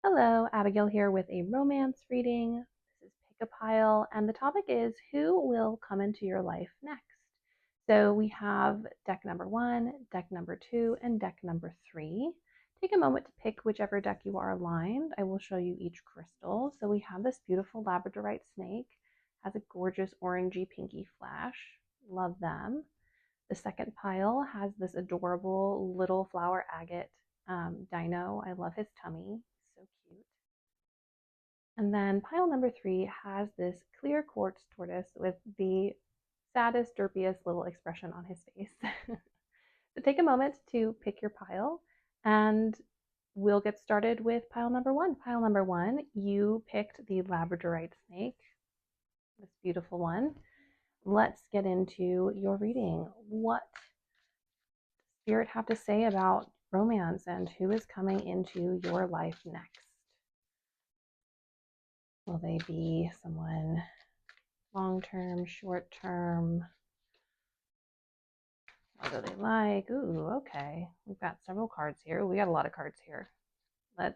Hello, Abigail here with a romance reading. This is Pick a Pile, and the topic is who will come into your life next. So we have deck number one, deck number two, and deck number three. Take a moment to pick whichever deck you are aligned. I will show you each crystal. So we have this beautiful labradorite snake, has a gorgeous orangey pinky flash. Love them. The second pile has this adorable little flower agate dino. I love his tummy, so cute. And then pile number three has this clear quartz tortoise with the saddest, derpiest little expression on his face. So take a moment to pick your pile and we'll get started with pile number one. Pile number one, you picked the labradorite snake, this beautiful one. Let's get into your reading. What does Spirit have to say about romance and who is coming into your life next? Will they be someone long-term, short-term? What do they like? Ooh, okay. We've got several cards here. We got a lot of cards here. All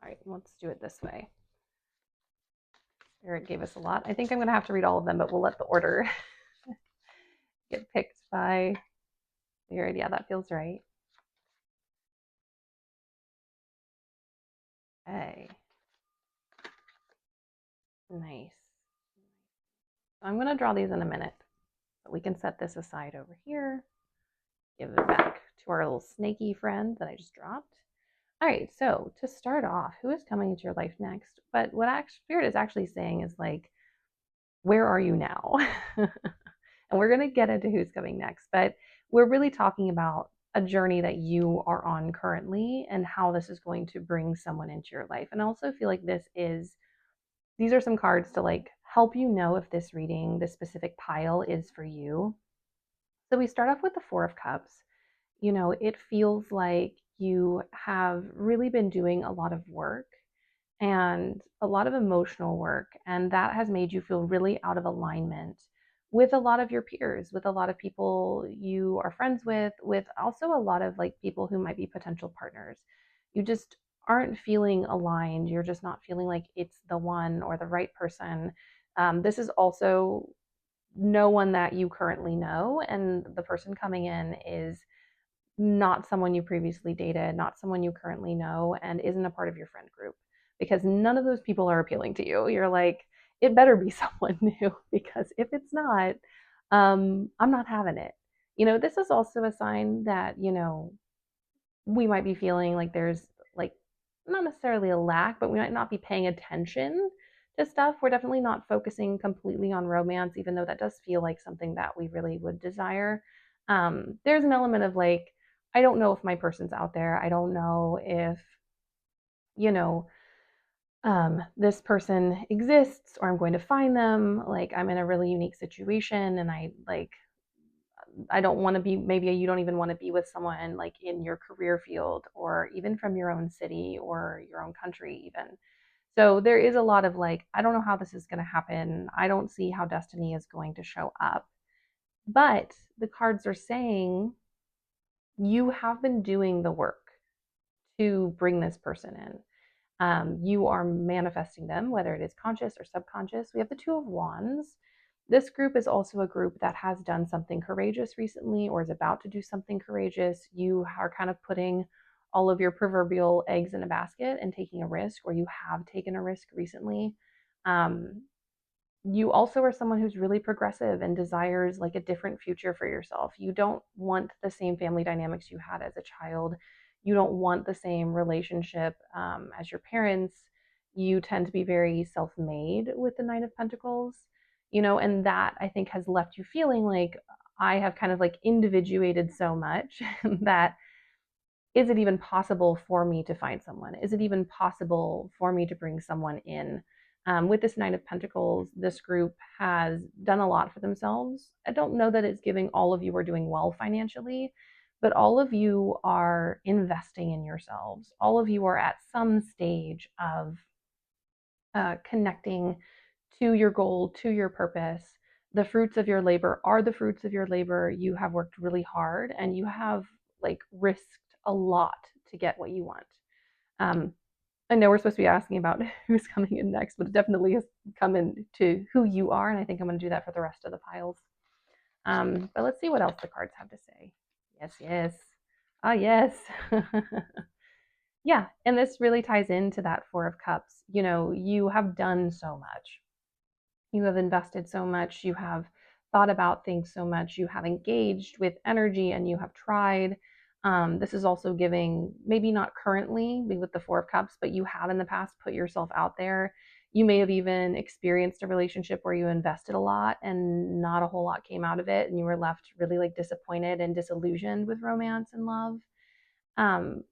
right, let's do it this way. Spirit gave us a lot. I think I'm going to have to read all of them, but we'll let the order get picked by Spirit. Yeah, that feels right. Okay. Nice. I'm going to draw these in a minute, but we can set this aside over here. Give it back to our little snaky friend that I just dropped. All right, so to start off, who is coming into your life next? But what Spirit is actually saying is like, where are you now? And we're going to get into who's coming next, but we're really talking about a journey that you are on currently and how this is going to bring someone into your life. And I also feel like these are some cards to like help you know if this reading, this specific pile is for you. So we start off with the Four of Cups. You know, it feels like you have really been doing a lot of work and a lot of emotional work, and that has made you feel really out of alignment with a lot of your peers, with a lot of people you are friends with also a lot of like people who might be potential partners. You just aren't feeling aligned. You're just not feeling like it's the one or the right person. This is also no one that you currently know, and the person coming in is not someone you previously dated, not someone you currently know, and isn't a part of your friend group because none of those people are appealing to you. You're like, it better be someone new because if it's not, I'm not having it. You know, this is also a sign that, you know, we might be feeling like there's like not necessarily a lack, but we might not be paying attention to stuff. We're definitely not focusing completely on romance, even though that does feel like something that we really would desire. There's an element of like, I don't know if my person's out there. I don't know if, you know, this person exists or I'm going to find them. Like, I'm in a really unique situation and I don't want to be, maybe you don't even want to be with someone like in your career field or even from your own city or your own country, even. So there is a lot of like, I don't know how this is going to happen. I don't see how destiny is going to show up. But the cards are saying you have been doing the work to bring this person in. You are manifesting them, whether it is conscious or subconscious. We have the Two of Wands. This group is also a group that has done something courageous recently or is about to do something courageous. You are kind of putting all of your proverbial eggs in a basket and taking a risk, or you have taken a risk recently. You also are someone who's really progressive and desires like a different future for yourself. You don't want the same family dynamics you had as a child. You don't want the same relationship as your parents. You tend to be very self-made with the Nine of Pentacles, you know, and that I think has left you feeling like I have kind of like individuated so much that is it even possible for me to find someone? Is it even possible for me to bring someone in? With this Nine of Pentacles, this group has done a lot for themselves. I don't know that it's giving all of you are doing well financially, but all of you are investing in yourselves. All of you are at some stage of connecting to your goal, to your purpose. The fruits of your labor are the fruits of your labor. You have worked really hard and you have like risked a lot to get what you want. I know we're supposed to be asking about who's coming in next, but it definitely has come into who you are, and I think I'm going to do that for the rest of the piles. But let's see what else the cards have to say. Yes, yes. Ah, yes. Yeah, and this really ties into that Four of Cups. You know, you have done so much. You have invested so much. You have thought about things so much. You have engaged with energy and you have tried. This is also giving, maybe not currently with the Four of Cups, but you have in the past put yourself out there. You may have even experienced a relationship where you invested a lot and not a whole lot came out of it, and you were left really like disappointed and disillusioned with romance and love. Um,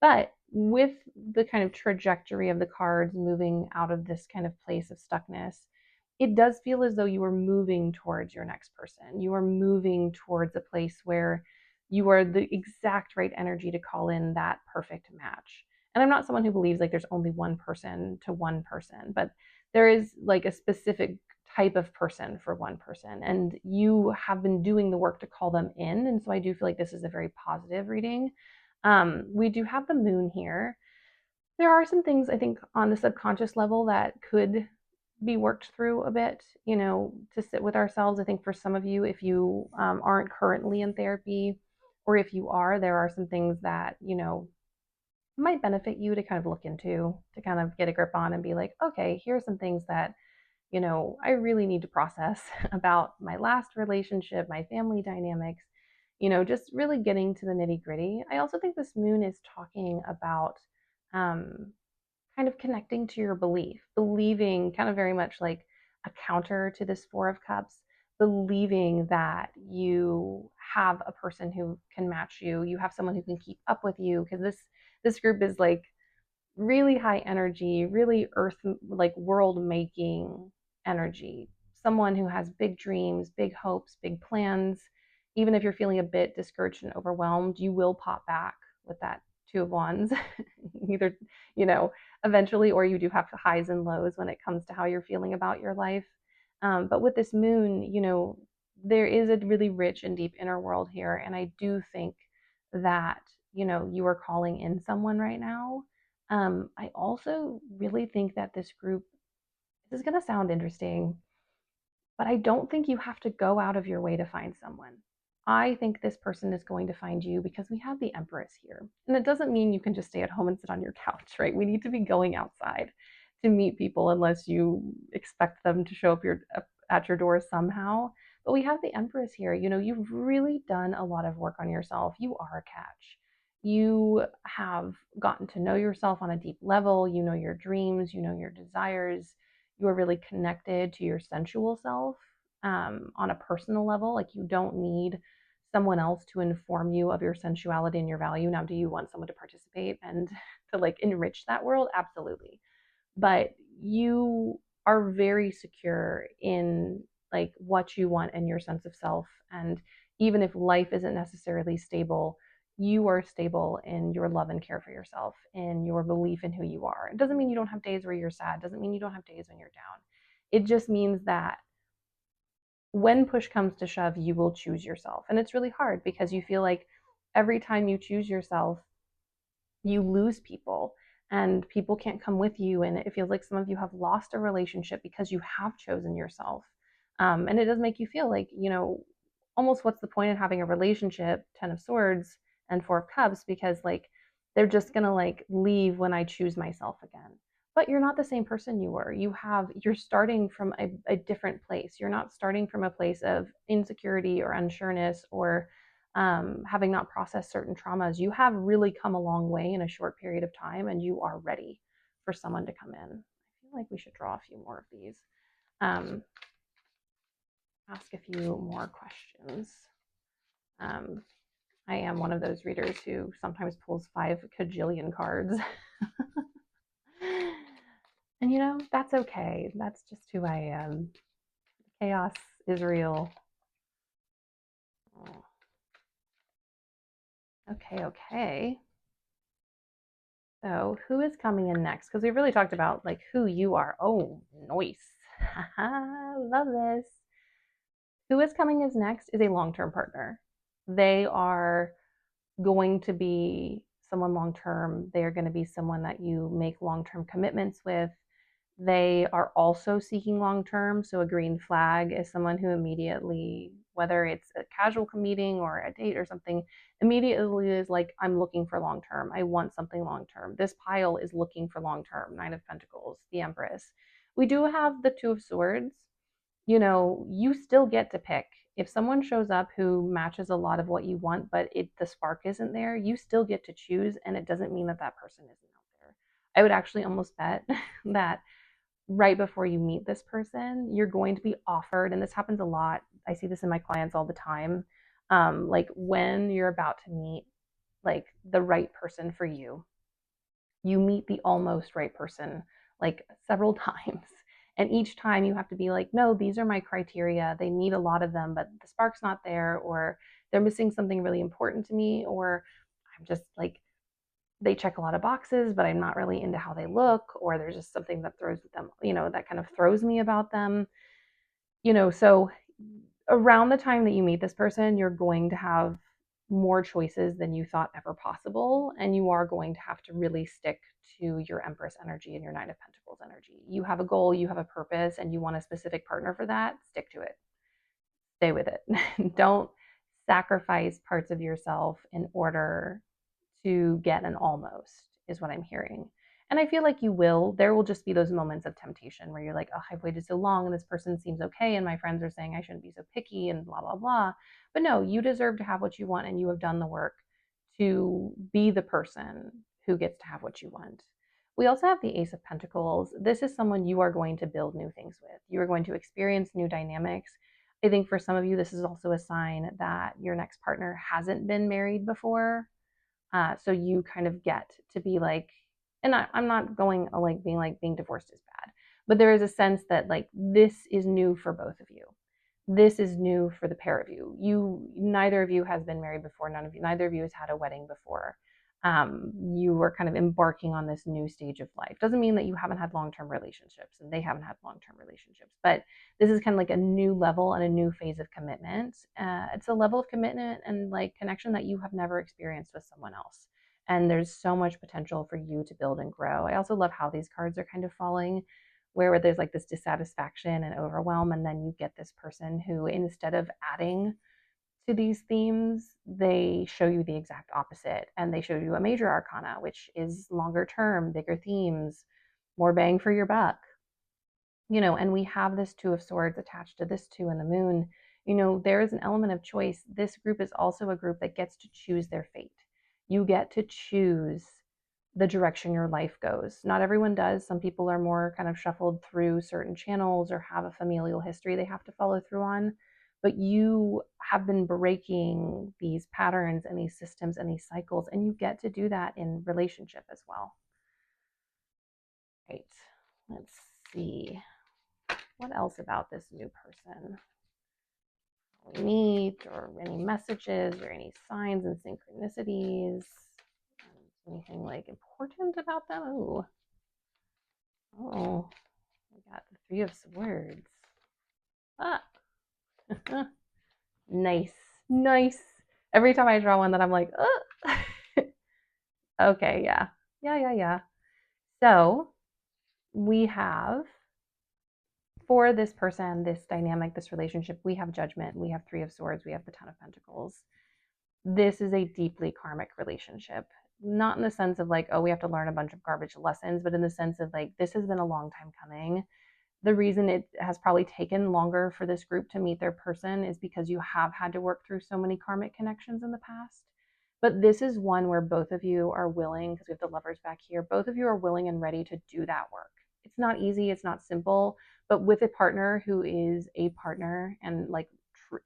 but with the kind of trajectory of the cards moving out of this kind of place of stuckness, it does feel as though you are moving towards your next person. You are moving towards a place where you are the exact right energy to call in that perfect match. And I'm not someone who believes like there's only one person to one person, but there is like a specific type of person for one person. And you have been doing the work to call them in. And so I do feel like this is a very positive reading. We do have the moon here. There are some things I think on the subconscious level that could be worked through a bit, you know, to sit with ourselves. I think for some of you, if you aren't currently in therapy, or if you are, there are some things that, you know, might benefit you to kind of look into, to kind of get a grip on and be like, okay, here's some things that, you know, I really need to process about my last relationship, my family dynamics, you know, just really getting to the nitty gritty. I also think this moon is talking about um, kind of connecting to your belief, believing kind of very much like a counter to this Four of Cups, believing that you have a person who can match you, you have someone who can keep up with you, because this group is like really high energy, really earth like world making energy. Someone who has big dreams, big hopes, big plans. Even if you're feeling a bit discouraged and overwhelmed, you will pop back with that Two of Wands. Either, you know, eventually, or you do have highs and lows when it comes to how you're feeling about your life. But with this moon, you know, there is a really rich and deep inner world here. And I do think that, you know, you are calling in someone right now. I also really think that this group, this is going to sound interesting, but I don't think you have to go out of your way to find someone. I think this person is going to find you because we have the Empress here. And it doesn't mean you can just stay at home and sit on your couch, right? We need to be going outside to meet people unless you expect them to show up at your door somehow. But we have the Empress here. You know, you've really done a lot of work on yourself. You are a catch. You have gotten to know yourself on a deep level. You know your dreams, you know your desires, you are really connected to your sensual self on a personal level. Like you don't need someone else to inform you of your sensuality and your value. Now, do you want someone to participate and to like enrich that world? Absolutely. But you are very secure in like what you want and your sense of self. And even if life isn't necessarily stable, you are stable in your love and care for yourself, in your belief in who you are. It doesn't mean you don't have days where you're sad. It doesn't mean you don't have days when you're down. It just means that when push comes to shove, you will choose yourself. And it's really hard because you feel like every time you choose yourself, you lose people and people can't come with you. And it feels like some of you have lost a relationship because you have chosen yourself. And it does make you feel like, you know, almost what's the point in having a relationship, 10 of Swords and Four of Cups, because like they're just going to like leave when I choose myself again. But you're not the same person you were. You're starting from a different place. You're not starting from a place of insecurity or unsureness or having not processed certain traumas. You have really come a long way in a short period of time, and you are ready for someone to come in. I feel like we should draw a few more of these. Um, ask a few more questions. I am one of those readers who sometimes pulls 5 kajillion cards. And you know, that's okay. That's just who I am. Chaos is real. Oh. Okay. So who is coming in next? Because we've really talked about like who you are. Oh, nice. Love this. Who is coming is next is a long-term partner. They are going to be someone long term. They are going to be someone that you make long term commitments with. They are also seeking long term. So a green flag is someone who immediately, whether it's a casual meeting or a date or something, immediately is like, I'm looking for long term. I want something long term. This pile is looking for long term. Nine of Pentacles, the Empress. We do have the Two of Swords. You still get to pick. If someone shows up who matches a lot of what you want, but the spark isn't there, you still get to choose, and it doesn't mean that that person isn't out there. I would actually almost bet that right before you meet this person, you're going to be offered, and this happens a lot. I see this in my clients all the time. Like when you're about to meet like the right person for you, you meet the almost right person like several times. And each time you have to be like, no, these are my criteria. They meet a lot of them, but the spark's not there, or they're missing something really important to me, or I'm just like, they check a lot of boxes, but I'm not really into how they look, or there's just something that throws them, that kind of throws me about them. So around the time that you meet this person, you're going to have more choices than you thought ever possible. And you are going to have to really stick to your Empress energy and your Nine of Pentacles energy. You have a goal, you have a purpose, and you want a specific partner for that. Stick to it. Stay with it. Don't sacrifice parts of yourself in order to get an almost, is what I'm hearing. And I feel like you will. There will just be those moments of temptation where you're like, oh, I've waited so long and this person seems okay. And my friends are saying I shouldn't be so picky and blah, blah, blah. But no, you deserve to have what you want, and you have done the work to be the person who gets to have what you want. We also have the Ace of Pentacles. This is someone you are going to build new things with. You are going to experience new dynamics. I think for some of you, this is also a sign that your next partner hasn't been married before. So you kind of get to be like, and I'm not going like being divorced is bad, but there is a sense that like this is new for both of you. This is new for the pair of you. Neither of you has been married before. Neither of you has had a wedding before. You were kind of embarking on this new stage of life. Doesn't mean that you haven't had long-term relationships and they haven't had long-term relationships, but this is kind of like a new level and a new phase of commitment. It's a level of commitment and like connection that you have never experienced with someone else. And there's so much potential for you to build and grow. I also love how these cards are kind of falling, where there's like this dissatisfaction and overwhelm, and then you get this person who, instead of adding to these themes, they show you the exact opposite, and they show you a major arcana, which is longer term, bigger themes, more bang for your buck. And we have this Two of Swords attached to this two in the moon. There is an element of choice. This group is also a group that gets to choose their fate. You get to choose the direction your life goes. Not everyone does. Some people are more kind of shuffled through certain channels or have a familial history they have to follow through on. But you have been breaking these patterns and these systems and these cycles, and you get to do that in relationship as well. Right. Let's see. What else about this new person we meet, or any messages or any signs and synchronicities? Anything like important about them? Oh, we got the Three of Swords. Ah, nice. Every time I draw one that I'm like, oh. Okay, yeah. So we have, for this person, this dynamic, this relationship, we have Judgment, we have Three of Swords, we have the Ten of Pentacles. This is a deeply karmic relationship. Not in the sense of like, oh, we have to learn a bunch of garbage lessons, but in the sense of like, this has been a long time coming. The reason it has probably taken longer for this group to meet their person is because you have had to work through so many karmic connections in the past. But this is one where both of you are willing, because we have the Lovers back here, both of you are willing and ready to do that work. It's not easy, it's not simple, but with a partner who is a partner and like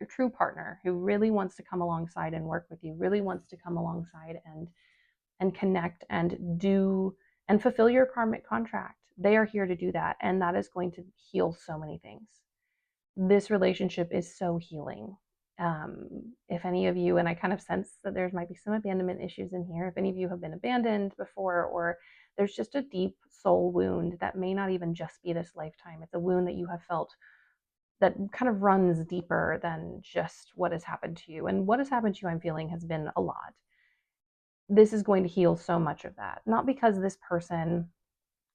true partner who really wants to come alongside and work with you, really wants to come alongside and connect and do and fulfill your karmic contract. They are here to do that, and that is going to heal so many things. This relationship is so healing. If any of you, and I kind of sense that there might be some abandonment issues in here, if any of you have been abandoned before, or there's just a deep soul wound that may not even just be this lifetime. It's a wound that you have felt that kind of runs deeper than just what has happened to you. And what has happened to you, I'm feeling, has been a lot. this is going to heal so much of that. Not because this person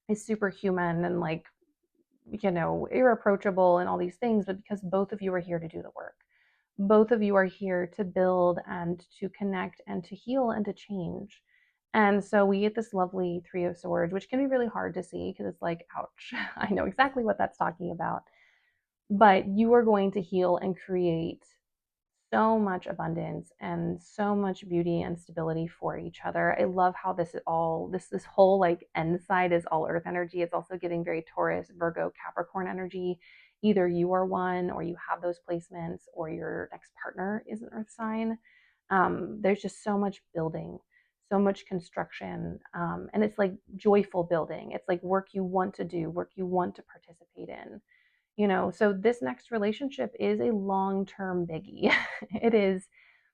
is superhuman and like, irreproachable and all these things, but because both of you are here to do the work. Both of you are here to build and to connect and to heal and to change. And so we get this lovely Three of Swords, which can be really hard to see because it's like, ouch, I know exactly what that's talking about. But you are going to heal and create so much abundance and so much beauty and stability for each other. I love how this is all this whole like end side is all earth energy. It's also giving very Taurus, Virgo, Capricorn energy. Either you are one or you have those placements or your next partner is an earth sign. There's just so much building, so much construction. And it's like joyful building. It's like work you want to do, work you want to participate in. So this next relationship is a long-term biggie. It is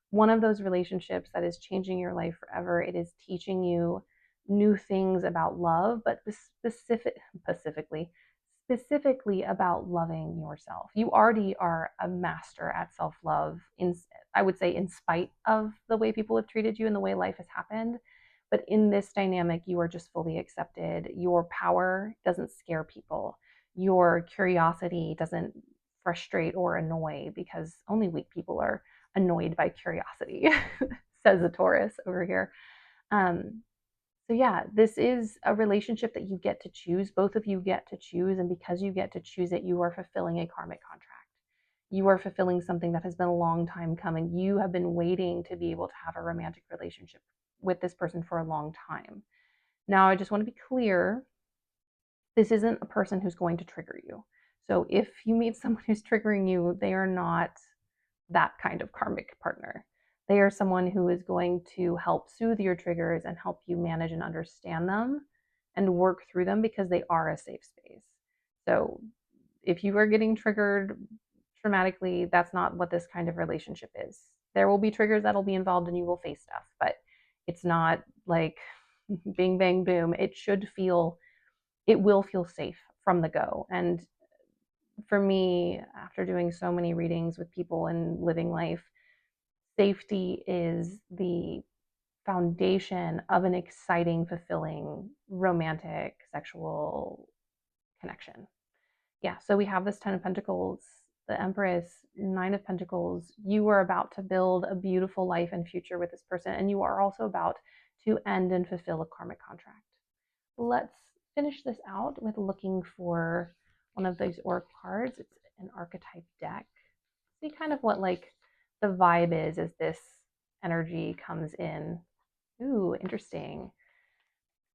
one of those relationships that is changing your life forever. It is teaching you new things about love, but specifically about loving yourself. You already are a master at self-love, I would say, in spite of the way people have treated you and the way life has happened. But in this dynamic, you are just fully accepted. Your power doesn't scare people. Your curiosity doesn't frustrate or annoy, because only weak people are annoyed by curiosity, says a Taurus over here. So yeah, this is a relationship that you get to choose. Both of you get to choose. And because you get to choose it, you are fulfilling a karmic contract. You are fulfilling something that has been a long time coming. You have been waiting to be able to have a romantic relationship with this person for a long time. Now, I just want to be clear, this isn't a person who's going to trigger you. So if you meet someone who's triggering you, they are not that kind of karmic partner. They are someone who is going to help soothe your triggers and help you manage and understand them and work through them, because they are a safe space. So if you are getting triggered traumatically, that's not what this kind of relationship is. There will be triggers that'll be involved and you will face stuff, but it's not like bing, bang, boom. It will feel safe from the go. And for me, after doing so many readings with people and living life, safety is the foundation of an exciting, fulfilling, romantic, sexual connection. Yeah, so we have this 10 of Pentacles, the Empress, Nine of Pentacles. You are about to build a beautiful life and future with this person, and you are also about to end and fulfill a karmic contract. Let's finish this out with looking for one of these oracle cards. It's an archetype deck. See kind of what like the vibe is as this energy comes in. Ooh, interesting.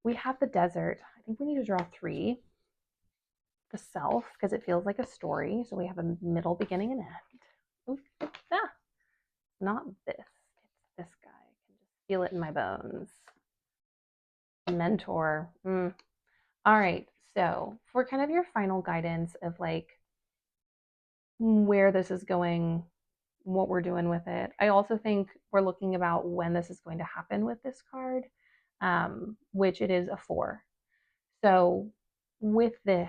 We have the Desert. I think we need to draw 3. The Self, because it feels like a story. So we have a middle, beginning, and end. Ooh, not this. It's this guy. I can just feel it in my bones. Mentor. All right. So for kind of your final guidance of like where this is going, what we're doing with it, I also think we're looking about when this is going to happen with this card, which it is a 4. So with this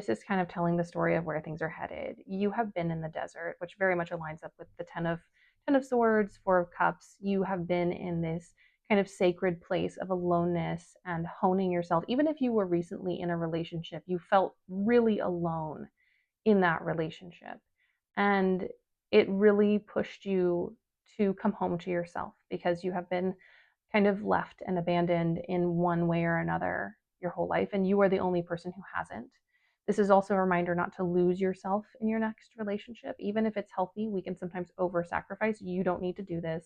is kind of telling the story of where things are headed. You have been in the desert, which very much aligns up with the Ten of Swords, 4 of Cups. You have been in this kind of sacred place of aloneness and honing yourself. Even if you were recently in a relationship, you felt really alone in that relationship. And it really pushed you to come home to yourself, because you have been kind of left and abandoned in one way or another your whole life, and you are the only person who hasn't. This is also a reminder not to lose yourself in your next relationship. Even if it's healthy, we can sometimes over sacrifice. You don't need to do this.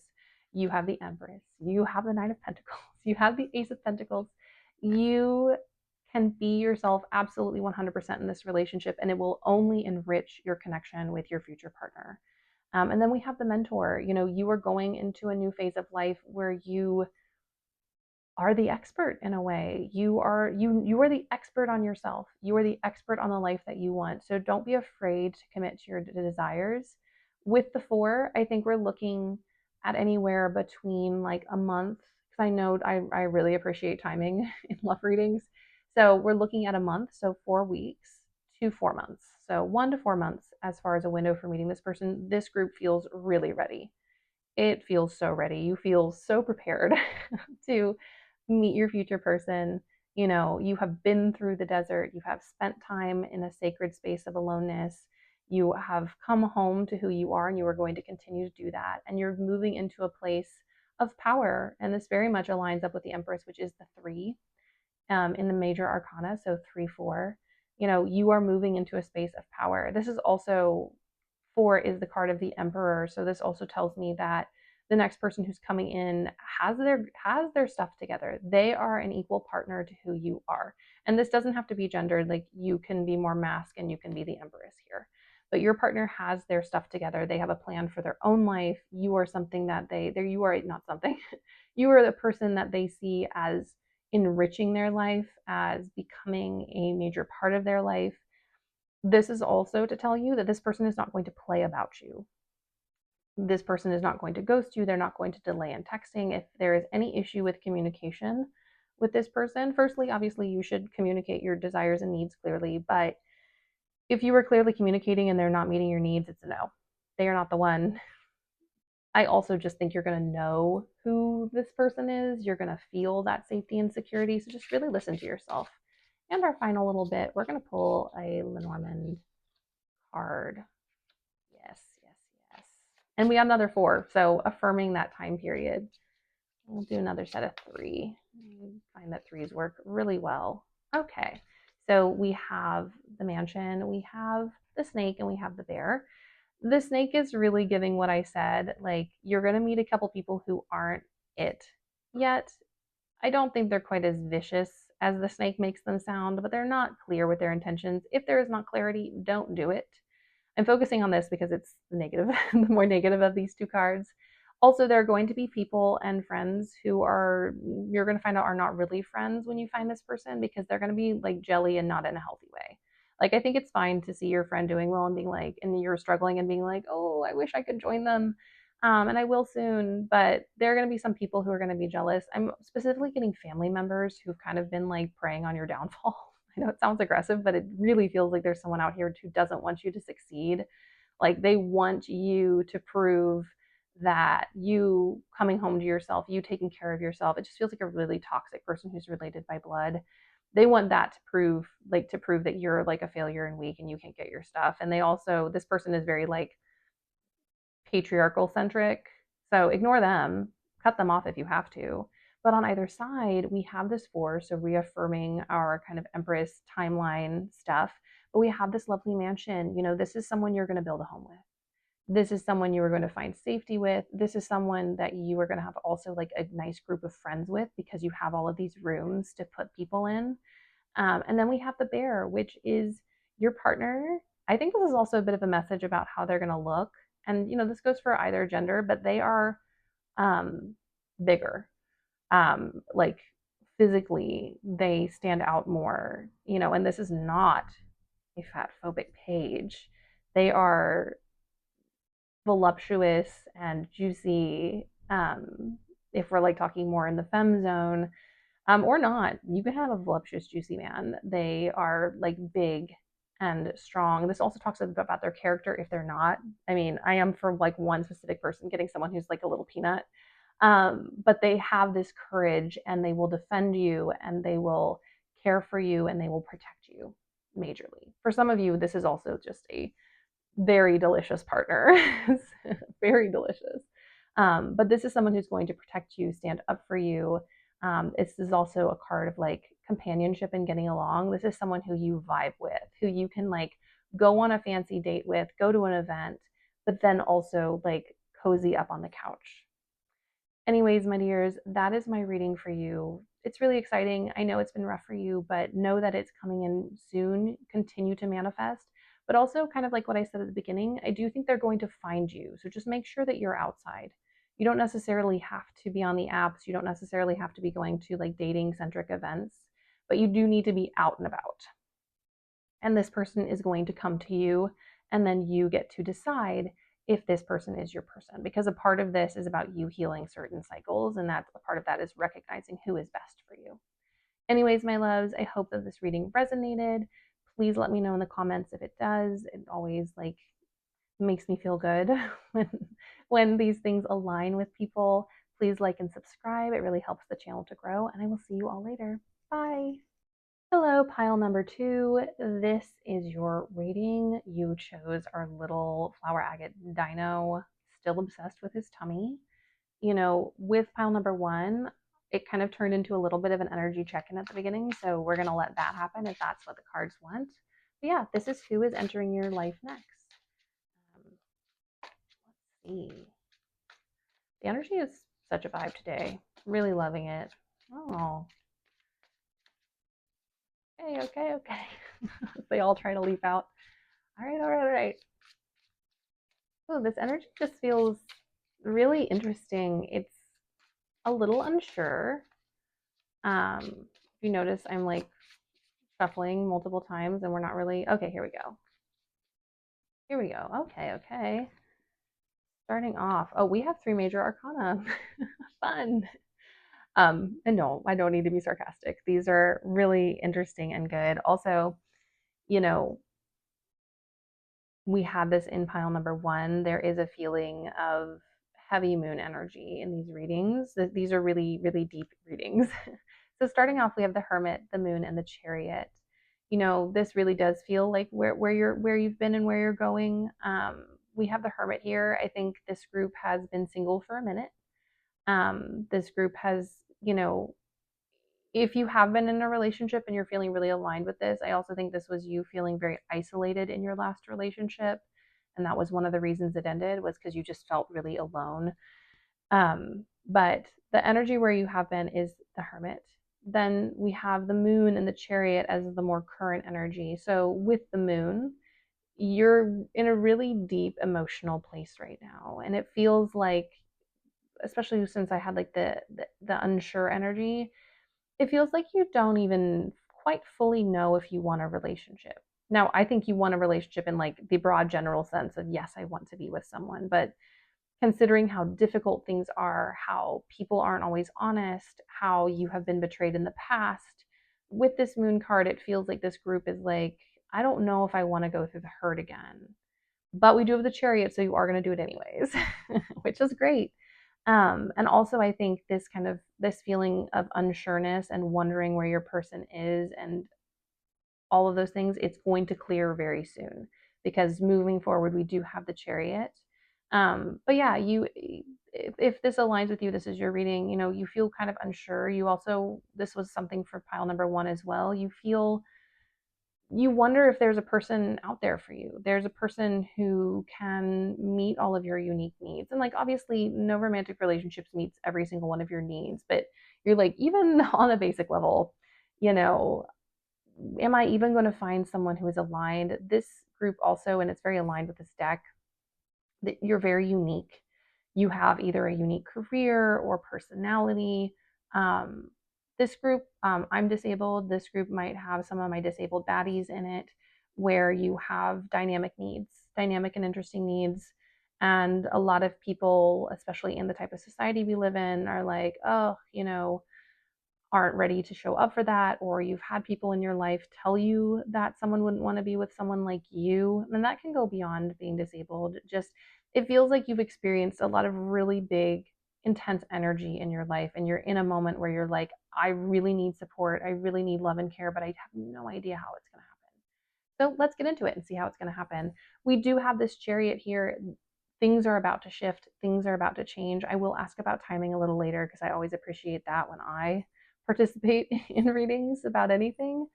You have the Empress, you have the Nine of Pentacles, you have the Ace of Pentacles. You can be yourself absolutely 100% in this relationship, and it will only enrich your connection with your future partner. And then we have the Mentor. You are going into a new phase of life where you are the expert in a way. You are the expert on yourself. You are the expert on the life that you want. So don't be afraid to commit to your desires. With the 4, I think we're looking at anywhere between like a month, because I know I really appreciate timing in love readings. So we're looking at a month, so 4 weeks to 4 months. So 1 to 4 months as far as a window for meeting this person. This group feels really ready. it feels so ready. You feel so prepared to meet your future person. You know, you have been through the desert, you have spent time in a sacred space of aloneness, you have come home to who you are, and you are going to continue to do that. And you're moving into a place of power. And this very much aligns up with the Empress, which is the three in the major arcana. So 3, 4, you know, you are moving into a space of power. This is also 4 is the card of the Emperor. So this also tells me that the next person who's coming in has their stuff together. They are an equal partner to who you are. And this doesn't have to be gendered. Like, you can be more masc and you can be the Empress here. But your partner has their stuff together. They have a plan for their own life. You are something that you are not something. You are the person that they see as enriching their life, as becoming a major part of their life. This is also to tell you that this person is not going to play about you. This person is not going to ghost you. They're not going to delay in texting. If there is any issue with communication with this person, firstly, obviously, you should communicate your desires and needs clearly. But if you are clearly communicating and they're not meeting your needs, it's a no. They are not the one. I also just think you're going to know who this person is. You're going to feel that safety and security. So just really listen to yourself. And our final little bit, we're going to pull a Lenormand card. Yes, yes, yes. And we have another 4, so affirming that time period. We'll do another set of 3. I find that 3s work really well. Okay, so we have the mansion, we have the snake, and we have the bear. The snake is really giving what I said. Like, you're going to meet a couple people who aren't it yet. I don't think they're quite as vicious as the snake makes them sound, but they're not clear with their intentions. If there is not clarity, don't do it. I'm focusing on this because it's the negative, the more negative of these 2 cards. Also, there are going to be people and friends who you're going to find out are not really friends when you find this person, because they're going to be like jelly and not in a healthy way. Like, I think it's fine to see your friend doing well and being like, and you're struggling and being like, oh, I wish I could join them. And I will soon, but there are going to be some people who are going to be jealous. I'm specifically getting family members who've kind of been like preying on your downfall. I know it sounds aggressive, but it really feels like there's someone out here who doesn't want you to succeed. Like, they want you to prove that you coming home to yourself, you taking care of yourself. It just feels like a really toxic person who's related by blood. They want that to prove that you're like a failure and weak and you can't get your stuff. And they also, this person is very like patriarchal centric. So ignore them, cut them off if you have to. But on either side, we have this 4, so reaffirming our kind of Empress timeline stuff. But we have this lovely mansion. You know, this is someone you're going to build a home with. This is someone you are going to find safety with. This is someone that you are going to have also like a nice group of friends with, because you have all of these rooms to put people in. And then we have the bear, which is your partner. I think this is also a bit of a message about how they're going to look. And, you know, this goes for either gender, but they are bigger. Like, physically, they stand out more, you know, and this is not a fat phobic page. They are voluptuous and juicy. If we're like talking more in the femme zone, or not, you can have a voluptuous, juicy man. They are like big and strong. This also talks about their character if they're not. I mean, I am for like one specific person getting someone who's like a little peanut. But they have this courage and they will defend you and they will care for you and they will protect you majorly. For some of you, this is also just a very delicious partner. Very delicious. But this is someone who's going to protect you, stand up for you. This is also a card of like companionship and getting along. This is someone who you vibe with, who you can like go on a fancy date with, go to an event, but then also like cozy up on the couch. Anyways, my dears, that is my reading for you. It's really exciting. I know it's been rough for you, but know that it's coming in soon. Continue to manifest. But also, kind of like what I said at the beginning, I do think they're going to find you. So just make sure that you're outside. You don't necessarily have to be on the apps. You don't necessarily have to be going to like dating centric events, but you do need to be out and about. And this person is going to come to you, and then you get to decide if this person is your person, because a part of this is about you healing certain cycles, and that's a part of that is recognizing who is best for you. Anyways, my loves, I hope that this reading resonated. Please let me know in the comments if it does. It always like makes me feel good when when these things align with people. Please like and subscribe. It really helps the channel to grow, and I will see you all later. Bye. Hello, pile number 2. This is your reading. You chose our little flower agate dino, still obsessed with his tummy. You know, with pile number 1, it kind of turned into a little bit of an energy check-in at the beginning, so we're going to let that happen if that's what the cards want. But yeah, this is who is entering your life next. Let's see. The energy is such a vibe today. Really loving it. Oh, okay. They all try to leap out. All right. Oh, this energy just feels really interesting. It's a little unsure. If you notice, I'm like shuffling multiple times and we're not really, okay, here we go. Okay. Starting off, oh, we have 3 major arcana. Fun. And no, I don't need to be sarcastic. These are really interesting and good. Also, you know, we had this in pile number 1. There is a feeling of heavy moon energy in these readings. These are really, really deep readings. So starting off, we have the Hermit, the Moon, and the Chariot. You know, this really does feel like where you've been and where you're going. We have the Hermit here. I think this group has been single for a minute. This group has, you know, if you have been in a relationship and you're feeling really aligned with this, I also think this was you feeling very isolated in your last relationship. And that was one of the reasons it ended, was because you just felt really alone. But the energy where you have been is the Hermit. Then we have the Moon and the Chariot as the more current energy. So with the Moon, you're in a really deep emotional place right now. And it feels like, especially since I had like the unsure energy, it feels like you don't even quite fully know if you want a relationship. Now, I think you want a relationship in like the broad general sense of, yes, I want to be with someone, but considering how difficult things are, how people aren't always honest, how you have been betrayed in the past, with this moon card, it feels like this group is like, I don't know if I want to go through the hurt again. But we do have the Chariot, so you are going to do it anyways, which is great. And also, I think this feeling of unsureness and wondering where your person is and all of those things, it's going to clear very soon, because moving forward, we do have the Chariot. But yeah, if this aligns with you, this is your reading. You know, you feel kind of unsure. You also, this was something for pile number 1 as well. You wonder if there's a person out there for you. There's a person who can meet all of your unique needs. And like, obviously, no romantic relationships meets every single one of your needs, but you're like, even on a basic level, you know, am I even going to find someone who is aligned? This group also, and it's very aligned with this deck, that you're very unique. You have either a unique career or personality. Um, this group, I'm disabled. This group might have some of my disabled baddies in it, where you have dynamic needs, dynamic and interesting needs. And a lot of people, especially in the type of society we live in, are like, oh, you know, aren't ready to show up for that, or you've had people in your life tell you that someone wouldn't want to be with someone like you. And that can go beyond being disabled. Just, it feels like you've experienced a lot of really big, intense energy in your life, and you're in a moment where you're like, I really need support, I really need love and care, but I have no idea how it's going to happen. So let's get into it and see how it's going to happen. We do have this Chariot here. Things are about to shift, things are about to change. I will ask about timing a little later, because I always appreciate that when I participate in readings about anything.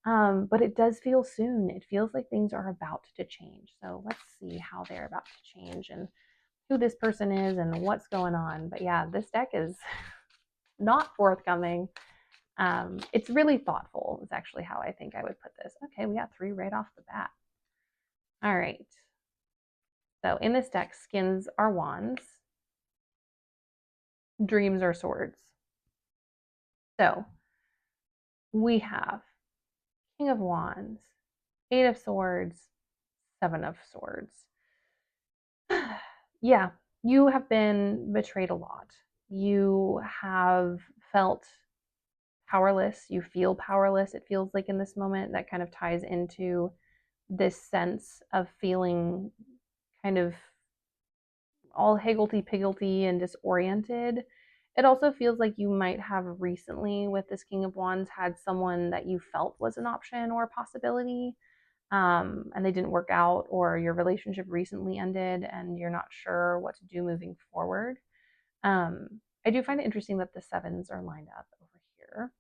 But it does feel soon. It feels like things are about to change. So let's see how they're about to change and who this person is and what's going on. But yeah, this deck is not forthcoming. It's really thoughtful, is actually how I think I would put this. Okay, we got 3 right off the bat. All right. So in this deck, skins are wands, dreams are swords. So we have King of Wands, 8 of Swords, 7 of Swords. Yeah, you have been betrayed a lot. You have felt powerless. You feel powerless, it feels like, in this moment. That kind of ties into this sense of feeling kind of all higgledy-piggledy and disoriented. It also feels like you might have recently, with this King of Wands, had someone that you felt was an option or a possibility, and they didn't work out, or your relationship recently ended and you're not sure what to do moving forward. I do find it interesting that the sevens are lined up over here,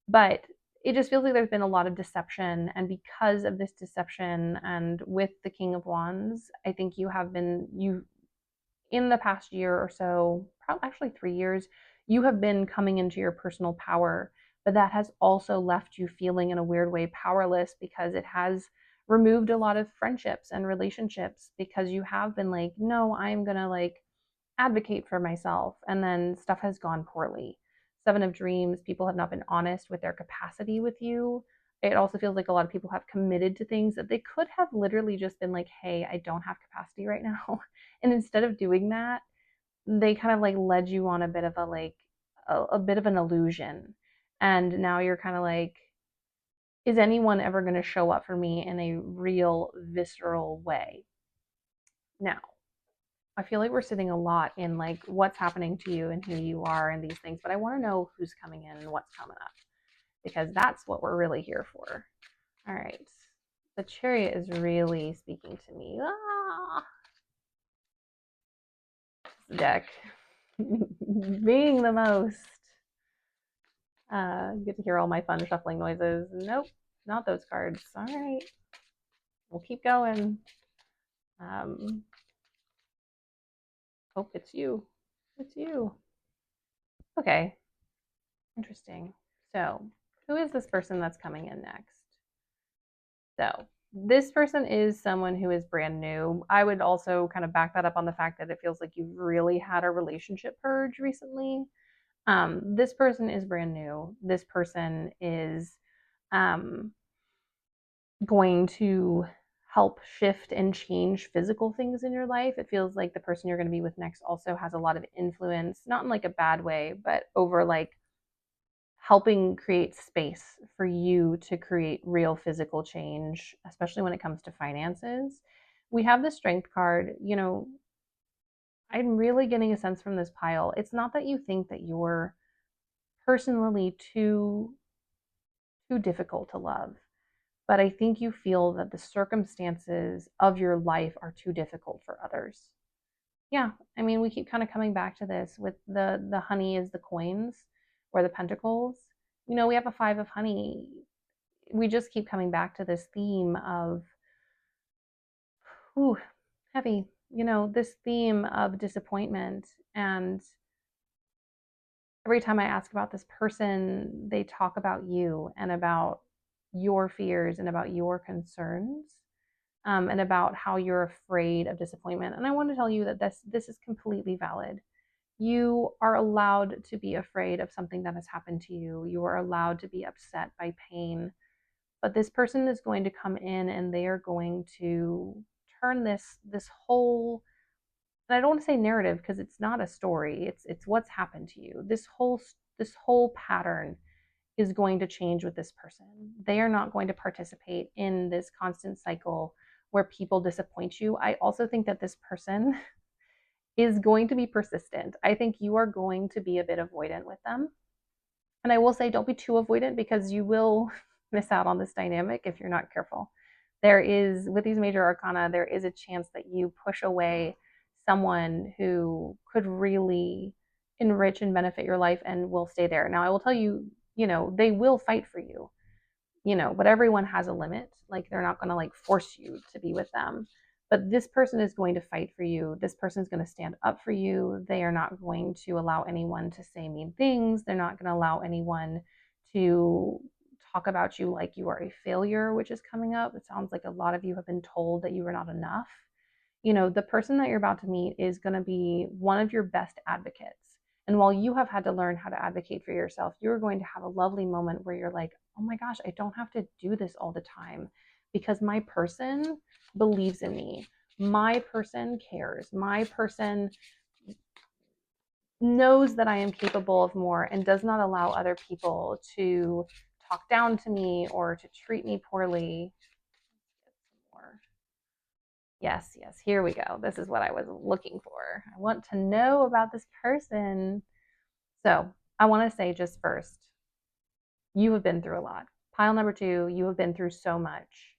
but it just feels like there's been a lot of deception. And because of this deception, and with the King of Wands, I think you in the past year or so, probably actually 3 years, you have been coming into your personal power, but that has also left you feeling in a weird way powerless, because it has removed a lot of friendships and relationships, because you have been like, no, I'm gonna like advocate for myself, and then stuff has gone poorly. Seven of Dreams, people have not been honest with their capacity with you. It also feels like a lot of people have committed to things that they could have literally just been like, hey, I don't have capacity right now. And instead of doing that, they kind of like led you on a bit of a bit of an illusion. And now you're kind of like, is anyone ever going to show up for me in a real visceral way? Now, I feel like we're sitting a lot in like what's happening to you and who you are and these things, but I want to know who's coming in and what's coming up, because that's what we're really here for. All right. The Chariot is really speaking to me. This deck being the most. You get to hear all my fun shuffling noises. Nope, not those cards. All right. We'll keep going. Hope it's you. It's you. Okay. Interesting. So, who is this person that's coming in next? So, this person is someone who is brand new. I would also kind of back that up on the fact that it feels like you've really had a relationship purge recently. This person is brand new. This person is going to help shift and change physical things in your life. It feels like the person you're going to be with next also has a lot of influence, not in like a bad way, but over like helping create space for you to create real physical change, especially when it comes to finances. We have the Strength card. You know, I'm really getting a sense from this pile. It's not that you think that you're personally too difficult to love, but I think you feel that the circumstances of your life are too difficult for others. Yeah, I mean, we keep kind of coming back to this with the honey is the coins or the pentacles. You know, we have a five of honey. We just keep coming back to this theme of, ooh, heavy, you know, this theme of disappointment. And every time I ask about this person, they talk about you and about your fears and about your concerns, and about how you're afraid of disappointment. And I want to tell you that this is completely valid. You are allowed to be afraid of something that has happened to you. You are allowed to be upset by pain. But this person is going to come in and they are going to turn this whole, and I don't want to say narrative because it's not a story. It's what's happened to you. This whole pattern is going to change with this person. They are not going to participate in this constant cycle where people disappoint you. I also think that this person is going to be persistent. I think you are going to be a bit avoidant with them. And I will say, don't be too avoidant, because you will miss out on this dynamic if you're not careful. There is, with these major arcana, there is a chance that you push away someone who could really enrich and benefit your life and will stay there. Now, I will tell you, you know, they will fight for you, you know, but everyone has a limit. Like, they're not going to like force you to be with them. But this person is going to fight for you. This person is going to stand up for you. They are not going to allow anyone to say mean things. They're not going to allow anyone to talk about you like you are a failure, which is coming up. It sounds like a lot of you have been told that you are not enough. You know, the person that you're about to meet is going to be one of your best advocates. And while you have had to learn how to advocate for yourself, you're going to have a lovely moment where you're like, oh my gosh, I don't have to do this all the time, because my person believes in me. My person cares. My person knows that I am capable of more and does not allow other people to talk down to me or to treat me poorly. Yes, yes, here we go. This is what I was looking for. I want to know about this person. So I want to say just first, you have been through a lot. Pile number two, you have been through so much.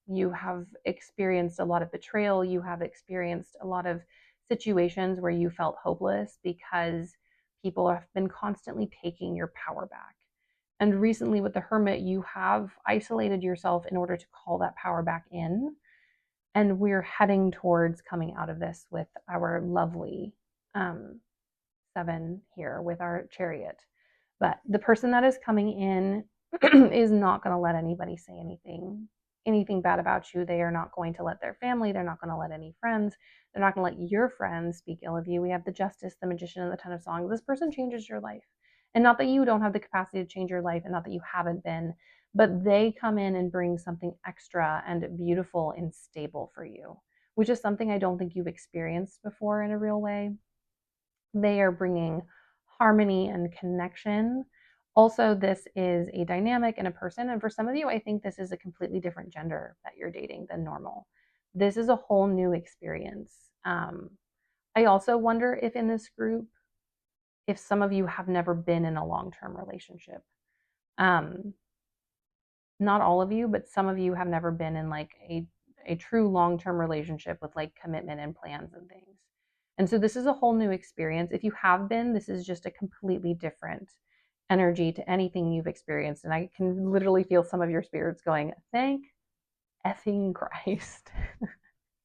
You have experienced a lot of betrayal. You have experienced a lot of situations where you felt hopeless because people have been constantly taking your power back. And recently, with the Hermit, you have isolated yourself in order to call that power back in. And we're heading towards coming out of this with our lovely seven here with our chariot. But the person that is coming in is not going to let anybody say anything bad about you. They are not going to let their family, they're not going to let any friends, they're not going to let your friends speak ill of you. We have the Justice, the Magician, and the Ten of Songs. This person changes your life. And not that you don't have the capacity to change your life, and not that you haven't been, but they come in and bring something extra and beautiful and stable for you, which is something I don't think you've experienced before in a real way. They are bringing harmony and connection. Also, this is a dynamic and a person. And for some of you, I think this is a completely different gender that you're dating than normal. This is a whole new experience. I also wonder if in this group, if some of you have never been in a long-term relationship. Not all of you, but some of you have never been in like a true long-term relationship with like commitment and plans and things. And so this is a whole new experience. If you have been, this is just a completely different energy to anything you've experienced. And I can literally feel some of your spirits going, thank effing Christ.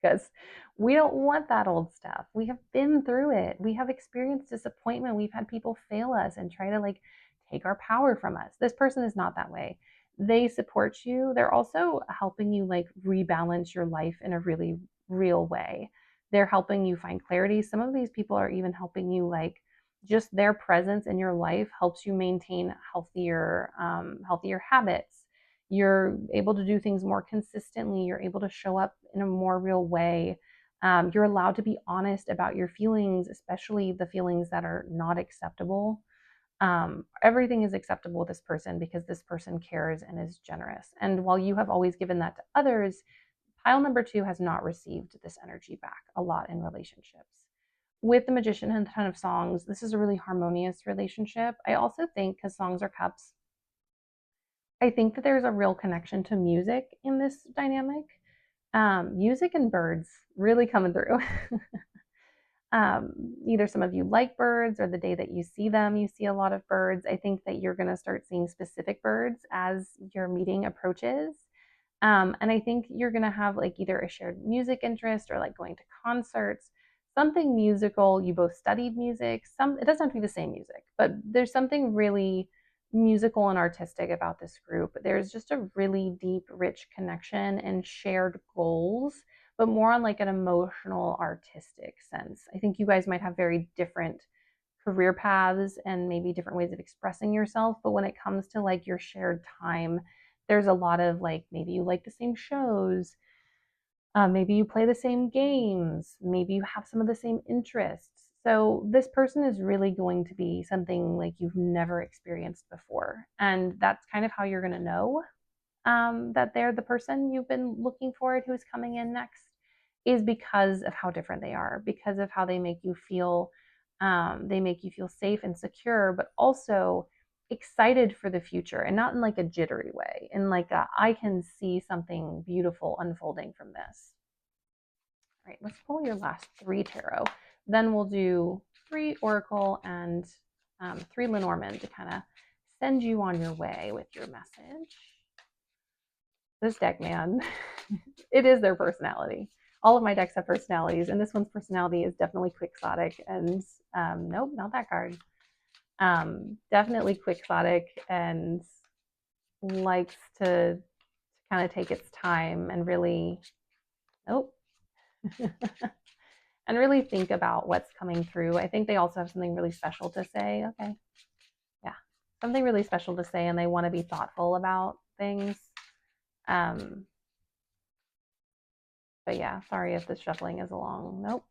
Because we don't want that old stuff. We have been through it. We have experienced disappointment. We've had people fail us and try to like take our power from us. This person is not that way. They support you. They're also helping you like rebalance your life in a really real way. They're helping you find clarity. Some of these people are even helping you like just their presence in your life helps you maintain healthier habits. You're able to do things more consistently. You're able to show up in a more real way. You're allowed to be honest about your feelings, especially the feelings that are not acceptable. Everything is acceptable with this person because this person cares and is generous. And while you have always given that to others, pile number two has not received this energy back a lot in relationships. With the Magician and the Ten of Songs, this is a really harmonious relationship. I also think, because songs are cups, I think that there's a real connection to music in this dynamic. Music and birds really coming through. Either some of you like birds or the day that you see them, you see a lot of birds. I think that you're going to start seeing specific birds as your meeting approaches. And I think you're going to have like either a shared music interest or like going to concerts, something musical. You both studied music. It doesn't have to be the same music, but there's something really musical and artistic about this group. There's just a really deep, rich connection and shared goals, but more on like an emotional, artistic sense. I think you guys might have very different career paths and maybe different ways of expressing yourself, but when it comes to like your shared time, there's a lot of like maybe you like the same shows, maybe you play the same games, maybe you have some of the same interests. So this person is really going to be something like you've never experienced before. And that's kind of how you're going to know that they're the person you've been looking for who's coming in next, is because of how different they are, because of how they make you feel. They make you feel safe and secure, but also excited for the future, and not in like a jittery way, in like a, I can see something beautiful unfolding from this. All right, let's pull your last three tarot. Then we'll do 3 Oracle and 3 Lenormand to kind of send you on your way with your message. This deck, man, it is their personality. All of my decks have personalities, and this one's personality is definitely quixotic. And nope, not that card. Definitely quixotic and likes to kind of take its time and really, nope, and really think about what's coming through. I think they also have something really special to say. Okay, yeah, something really special to say, and they want to be thoughtful about things. But yeah, sorry if this shuffling is long. Nope.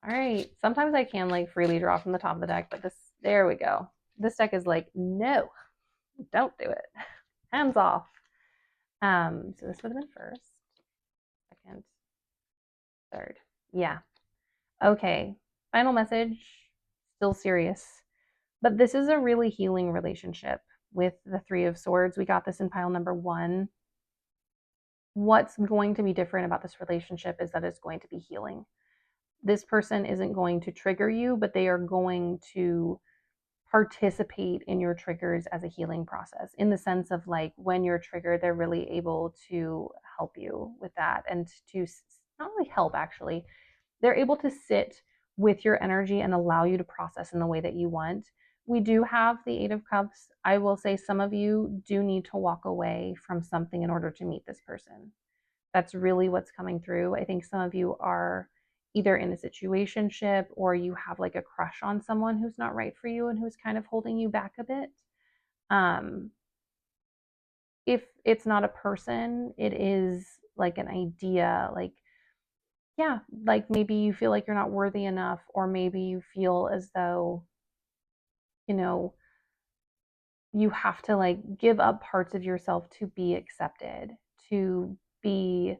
All right. Sometimes I can like freely draw from the top of the deck, but this, there we go. This deck is like, no, don't do it. Hands off. So this would have been first, second, Third. Yeah. Okay. Final message. Still serious. But this is a really healing relationship with the Three of Swords. We got this in pile number 1. What's going to be different about this relationship is that it's going to be healing. This person isn't going to trigger you, but they are going to participate in your triggers as a healing process, in the sense of like when you're triggered, they're really able to help you with that, and to not really help, actually. They're able to sit with your energy and allow you to process in the way that you want. We do have the Eight of Cups. I will say some of you do need to walk away from something in order to meet this person. That's really what's coming through. I think some of you are either in a situationship, or you have like a crush on someone who's not right for you and who's kind of holding you back a bit. Um, if it's not a person, it is like an idea, like, yeah, like maybe you feel like you're not worthy enough, or maybe you feel as though, you know, you have to like give up parts of yourself to be accepted, to be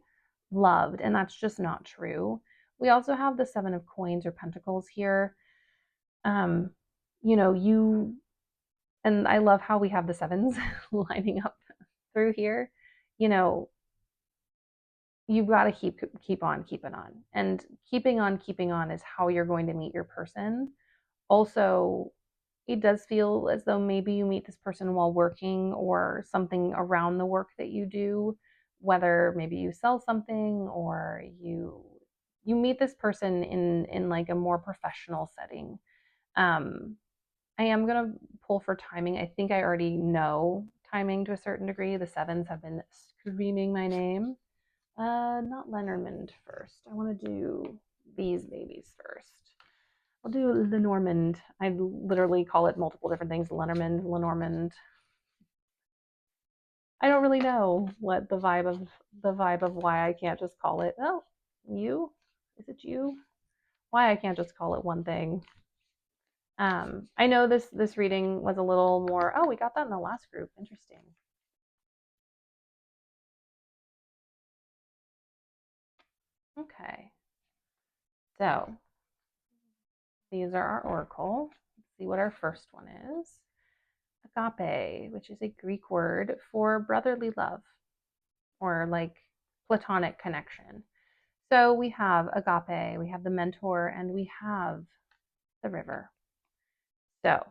loved, and that's just not true. We also have the Seven of Coins or Pentacles here. Um, you, and I love how we have the sevens lining up through here. You know, you've got to keep on keeping on, and keeping on is how you're going to meet your person. Also, it does feel as though maybe you meet this person while working, or something around the work that you do, whether maybe you sell something, or you meet this person in like a more professional setting. um I am going to pull for timing. I think I already know timing to a certain degree. The sevens have been screaming my name. Not Lenormand first. I want to do these babies first. I'll do Lenormand. I literally call it multiple different things. Lenormand. I don't really know what the vibe of why I can't just call it. Oh, you? Is it you? Why I can't just call it one thing. I know this reading was a little more. Oh, we got that in the last group. Interesting. Okay. So these are our oracle. Let's see what our first one is. Agape, which is a Greek word for brotherly love, or like platonic connection. So we have agape, we have the mentor, and we have the river. So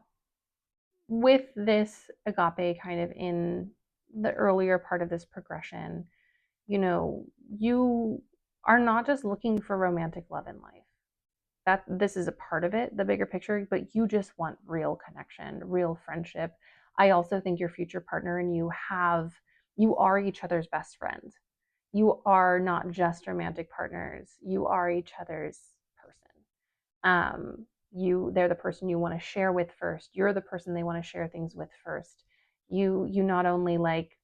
with this agape kind of in the earlier part of this progression, you are not just looking for romantic love in life. That this is a part of it, the bigger picture, but you just want real connection, real friendship. I also think your future partner and you are each other's best friend. You are not just romantic partners. You are each other's person. They're the person you want to share with first. You're the person they want to share things with first. You not only like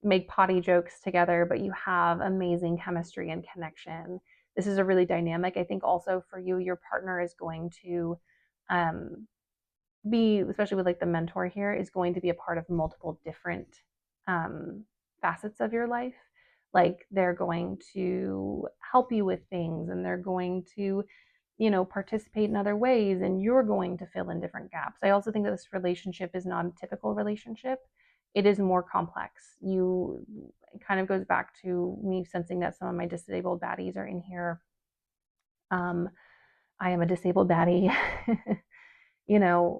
make potty jokes together, but you have amazing chemistry and connection. This is a really dynamic. I think also for you, your partner is going to be, especially with like the mentor here, is going to be a part of multiple different facets of your life. Like they're going to help you with things, and they're going to, participate in other ways, and you're going to fill in different gaps. I also think that this relationship is not a typical relationship. It is more complex. It kind of goes back to me sensing that some of my disabled baddies are in here. I am a disabled baddie.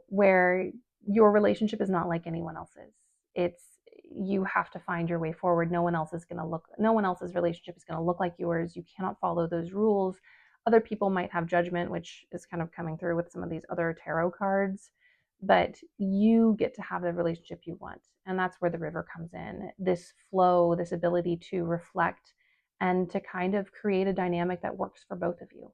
Where your relationship is not like anyone else's. It's You have to find your way forward. No one else's relationship is going to look like yours. You cannot follow those rules. Other people might have judgment, which is kind of coming through with some of these other tarot cards, but you get to have the relationship you want. And that's where the river comes in. This flow, this ability to reflect and to kind of create a dynamic that works for both of you.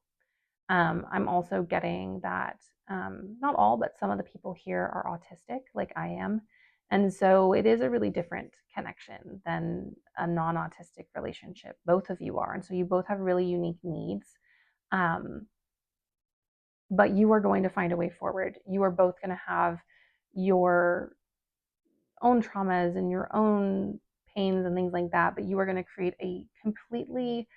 I'm also getting that not all, but some of the people here are autistic, like I am. And so it is a really different connection than a non autistic relationship. Both of you are. And so you both have really unique needs. But you are going to find a way forward. You are both going to have your own traumas and your own pains and things like that, but you are going to create a completely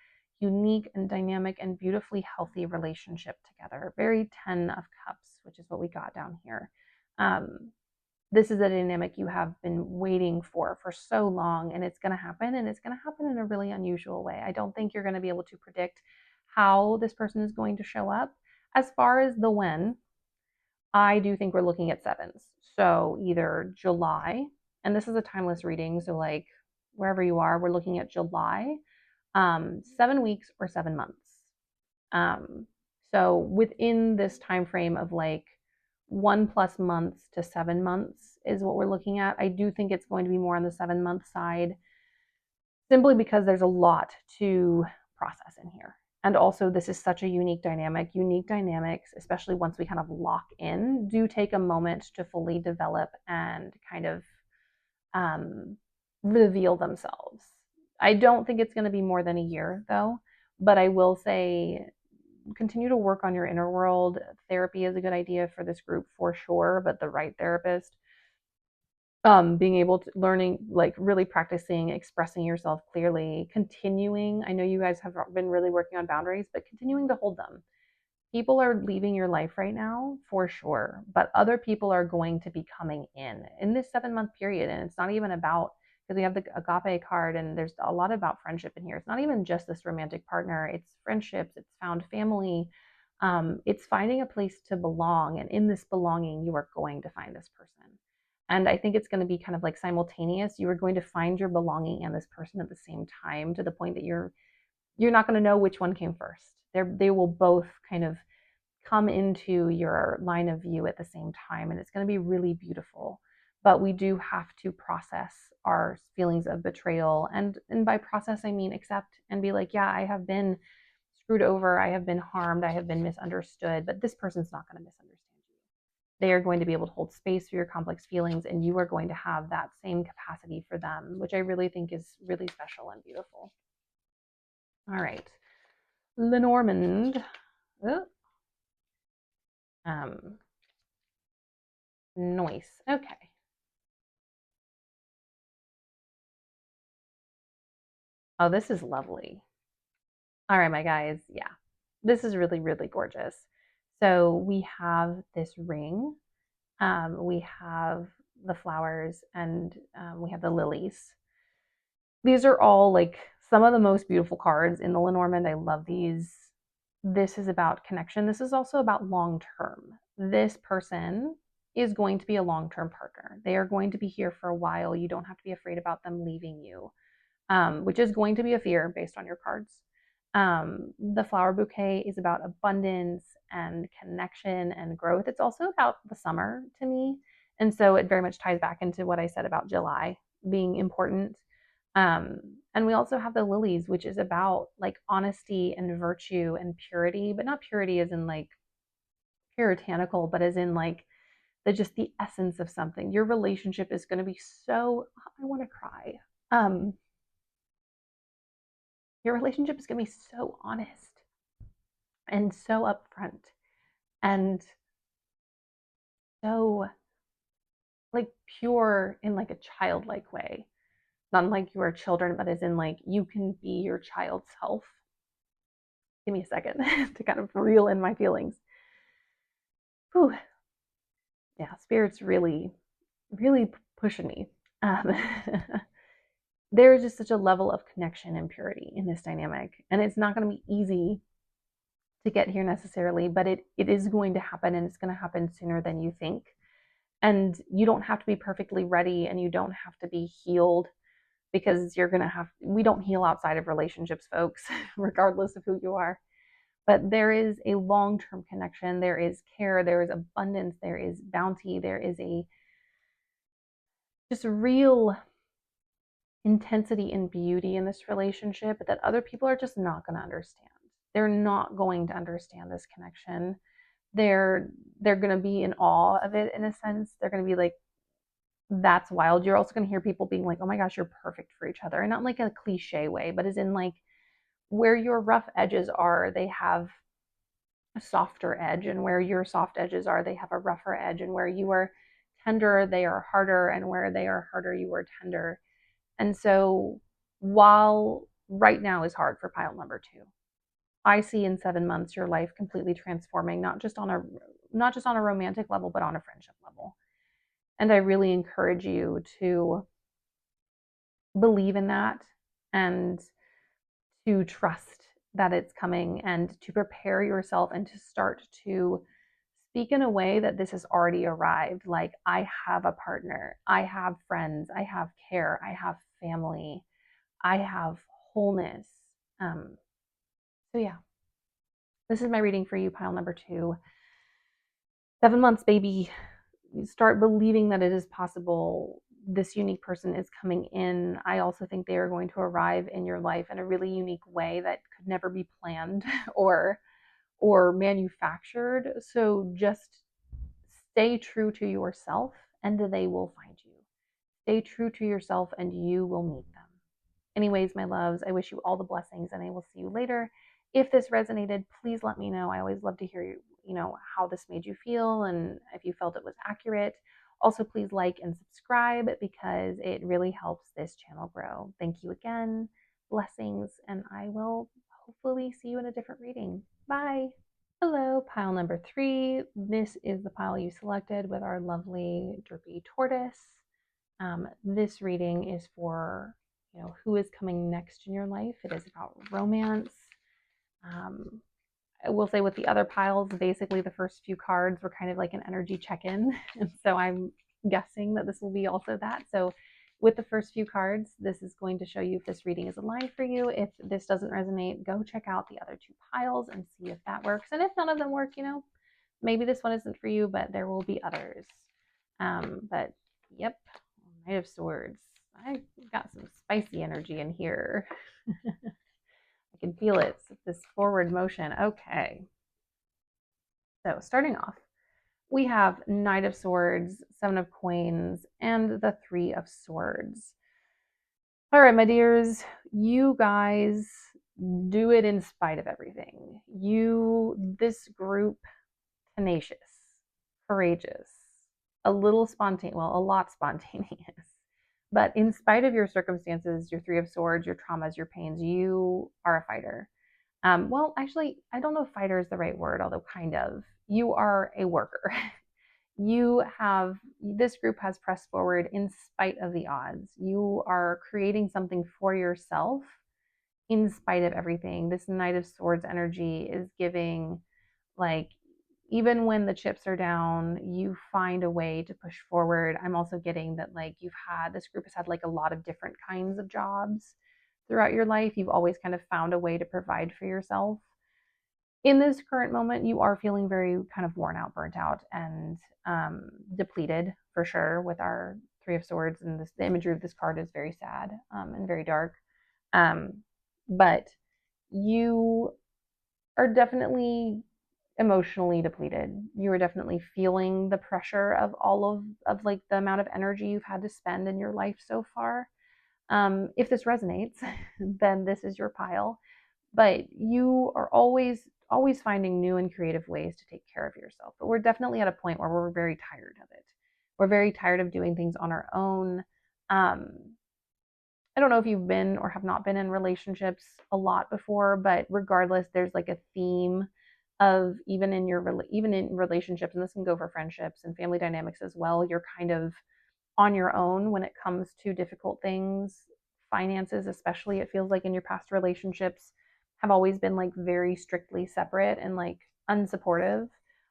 unique and dynamic and beautifully healthy relationship together. Very 10 of Cups, which is what we got down here. This is a dynamic you have been waiting for so long, and it's going to happen, and it's going to happen in a really unusual way. I don't think you're going to be able to predict how this person is going to show up. As far as the when, I do think we're looking at sevens. So either July, and this is a timeless reading, so like wherever you are, we're looking at July, 7 weeks or 7 months. So within this time frame of like 1+ months to 7 months is what we're looking at. I do think it's going to be more on the 7-month side, simply because there's a lot to process in here. And also, this is such a unique dynamic. Unique dynamics, especially once we kind of lock in, do take a moment to fully develop and kind of reveal themselves. I don't think it's going to be more than a year, though. But I will say, continue to work on your inner world. Therapy is a good idea for this group for sure, but the right therapist. Being able to learning, like really practicing expressing yourself clearly, continuing. I know you guys have been really working on boundaries, but continuing to hold them. People are leaving your life right now for sure, but other people are going to be coming in this 7-month period. And it's not even about, because we have the agape card and there's a lot about friendship in here. It's not even just this romantic partner, it's friendships, it's found family. It's finding a place to belong. And in this belonging, you are going to find this person. And I think it's going to be kind of like simultaneous. You are going to find your belonging and this person at the same time, to the point that you're not going to know which one came first. They will both kind of come into your line of view at the same time, and it's going to be really beautiful. But we do have to process our feelings of betrayal, and by process I mean accept and be like, yeah, I have been screwed over, I have been harmed, I have been misunderstood, but this person's not going to misunderstand you. They are going to be able to hold space for your complex feelings, and you are going to have that same capacity for them, which I really think is really special and beautiful. All right, Lenormand. Noise. Okay. Oh, this is lovely. All right, my guys. Yeah, this is really, really gorgeous. So we have this ring. We have the flowers, and we have the lilies. These are all like some of the most beautiful cards in the Lenormand. I love these. This is about connection. This is also about long term. This person is going to be a long term partner. They are going to be here for a while. You don't have to be afraid about them leaving you, which is going to be a fear based on your cards. The flower bouquet is about abundance and connection and growth. It's also about the summer to me. And so it very much ties back into what I said about July being important. And we also have the lilies, which is about like honesty and virtue and purity, but not purity as in like puritanical, but as in like just the essence of something. Your relationship is going to be so, I want to cry. Your relationship is going to be so honest and so upfront and so like pure in like a childlike way. Not like you are children, but as in like you can be your child's self. Give me a second to kind of reel in my feelings. Whew. Yeah, Spirit's really, really pushing me. There's just such a level of connection and purity in this dynamic. And it's not going to be easy to get here necessarily, but it is going to happen, and it's going to happen sooner than you think. And you don't have to be perfectly ready, and you don't have to be healed, because you're going to have, we don't heal outside of relationships, folks, regardless of who you are. But there is a long-term connection. There is care. There is abundance. There is bounty. There is a just real intensity and beauty in this relationship that other people are just not going to understand. They're not going to understand this connection. They're going to be in awe of it in a sense. They're going to be like, that's wild. You're also going to hear people being like, oh my gosh, you're perfect for each other. And not like a cliche way, but as in like where your rough edges are, they have a softer edge, and where your soft edges are, they have a rougher edge, and where you are tender, they are harder, and where they are harder, you are tender. And so while right now is hard for pile number 2. I see in 7 months your life completely transforming, not just on a romantic level, but on a friendship level. And I really encourage you to believe in that and to trust that it's coming and to prepare yourself and to start to speak in a way that this has already arrived. Like, I have a partner, I have friends, I have care, I have family, I have wholeness. So yeah, this is my reading for you, pile number 2. 7 months, baby. Start believing that it is possible. This unique person is coming in. I also think they are going to arrive in your life in a really unique way that could never be planned or manufactured. So just stay true to yourself and they will find you. Stay true to yourself and you will meet them. Anyways, my loves, I wish you all the blessings and I will see you later. If this resonated, please let me know. I always love to hear how this made you feel and if you felt it was accurate. Also, please like and subscribe because it really helps this channel grow. Thank you again. Blessings, and I will hopefully see you in a different reading. Bye. Hello, pile number 3. This is the pile you selected with our lovely drippy tortoise. This reading is for who is coming next in your life. It is about romance. I will say with the other piles, basically the first few cards were kind of like an energy check-in. And so I'm guessing that this will be also that. So with the first few cards, this is going to show you if this reading is aligned for you. If this doesn't resonate, go check out the other 2 piles and see if that works. And if none of them work, maybe this one isn't for you, but there will be others. But yep, Knight of Swords. I got some spicy energy in here. I can feel it, this forward motion. Okay. So starting off, we have Knight of Swords, 7 of Coins, and the 3 of Swords. All right, my dears, you guys do it in spite of everything. This group, tenacious, courageous, a lot spontaneous. But in spite of your circumstances, your 3 of Swords, your traumas, your pains, you are a fighter. Well, actually, I don't know if fighter is the right word, although kind of. You are a worker. This group has pressed forward in spite of the odds. You are creating something for yourself in spite of everything. This Knight of Swords energy is giving, like, even when the chips are down, you find a way to push forward. I'm also getting that, like, this group has had like a lot of different kinds of jobs throughout your life. You've always kind of found a way to provide for yourself. In this current moment, you are feeling very kind of worn out, burnt out, and depleted for sure with our 3 of Swords. And the imagery of this card is very sad and very dark. But you are definitely emotionally depleted. You are definitely feeling the pressure of all of like the amount of energy you've had to spend in your life so far. If this resonates, then this is your pile. But you are always finding new and creative ways to take care of yourself. But we're definitely at a point where we're very tired of it. We're very tired of doing things on our own. I don't know if you've been or have not been in relationships a lot before, but regardless, there's like a theme of even in relationships, and this can go for friendships and family dynamics as well. You're kind of on your own when it comes to difficult things. Finances, especially, it feels like in your past relationships have always been like very strictly separate and like unsupportive.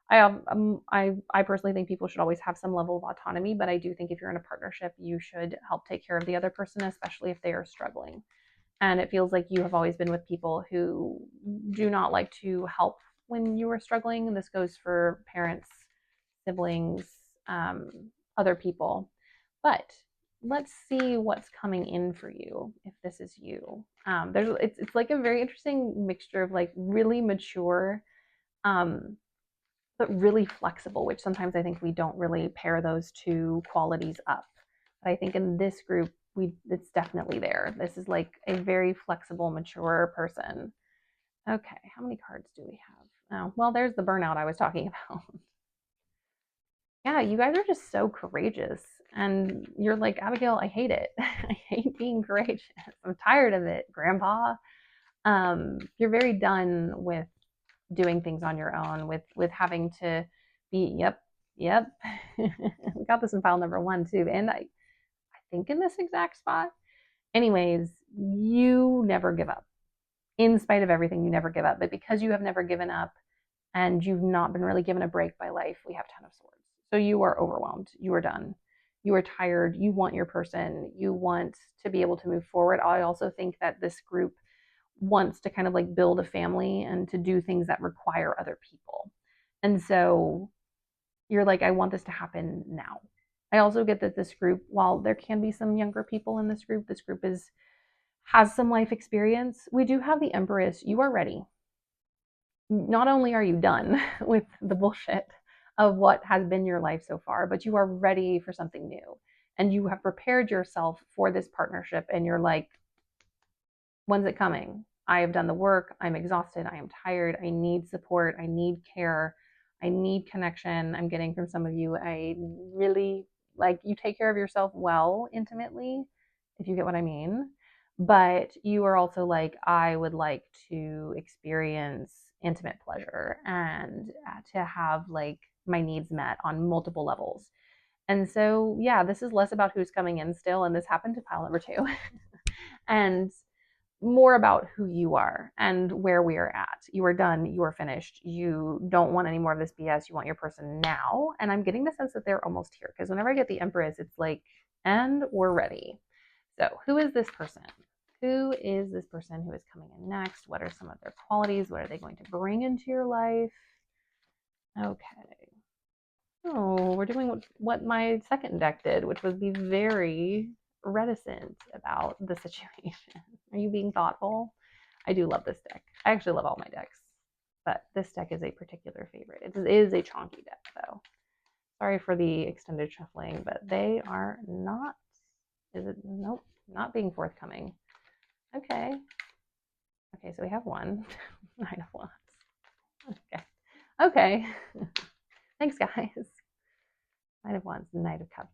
I personally think people should always have some level of autonomy, but I do think if you're in a partnership, you should help take care of the other person, especially if they are struggling. And it feels like you have always been with people who do not like to help when you are struggling. And this goes for parents, siblings, other people. But let's see what's coming in for you if this is you. It's like a very interesting mixture of like really mature, but really flexible, which sometimes I think we don't really pair those 2 qualities up. But I think in this group, it's definitely there. This is like a very flexible, mature person. Okay, how many cards do we have? Oh, well, there's the burnout I was talking about. Yeah, you guys are just so courageous And you're like, Abigail, I hate it. I hate being courageous. I'm tired of it, Grandpa. You're very done with doing things on your own, with having to be, yep. We got this in file number 1 too. And I think in this exact spot. Anyways, you never give up. In spite of everything, you never give up. But because you have never given up and you've not been really given a break by life, we have 10 of swords. So you are overwhelmed. You are done. You are tired. You want your person. You want to be able to move forward. I also think that this group wants to kind of like build a family and to do things that require other people. And so you're like, I want this to happen now. I also get that this group, while there can be some younger people in this group has some life experience. We do have the Empress. You are ready. Not only are you done with the bullshit of what has been your life so far, but you are ready for something new. And you have prepared yourself for this partnership. And you're like, when's it coming? I have done the work. I'm exhausted. I am tired. I need support. I need care. I need connection. I'm getting from some of you. I really like you take care of yourself well, intimately, if you get what I mean. But you are also like, I would like to experience intimate pleasure and to have like my needs met on multiple levels. And so, yeah, this is less about who's coming in still. And this happened to pile number 2. And more about who you are and where we are at. You are done. You are finished. You don't want any more of this BS. You want your person now. And I'm getting the sense that they're almost here, because whenever I get the Empress, it's like, and we're ready. So who is this person? Who is this person who is coming in next? What are some of their qualities? What are they going to bring into your life? Okay. Oh, we're doing what my second deck did, which was be very reticent about the situation. Are you being thoughtful? I do love this deck. I actually love all my decks, but this deck is a particular favorite. It is a chonky deck, though. Sorry for the extended shuffling, but they are not, nope, not being forthcoming. Okay. Okay, so we have one. 9 of Wands. Okay. Okay. Thanks, guys. 9 of Wands, Knight of Cups.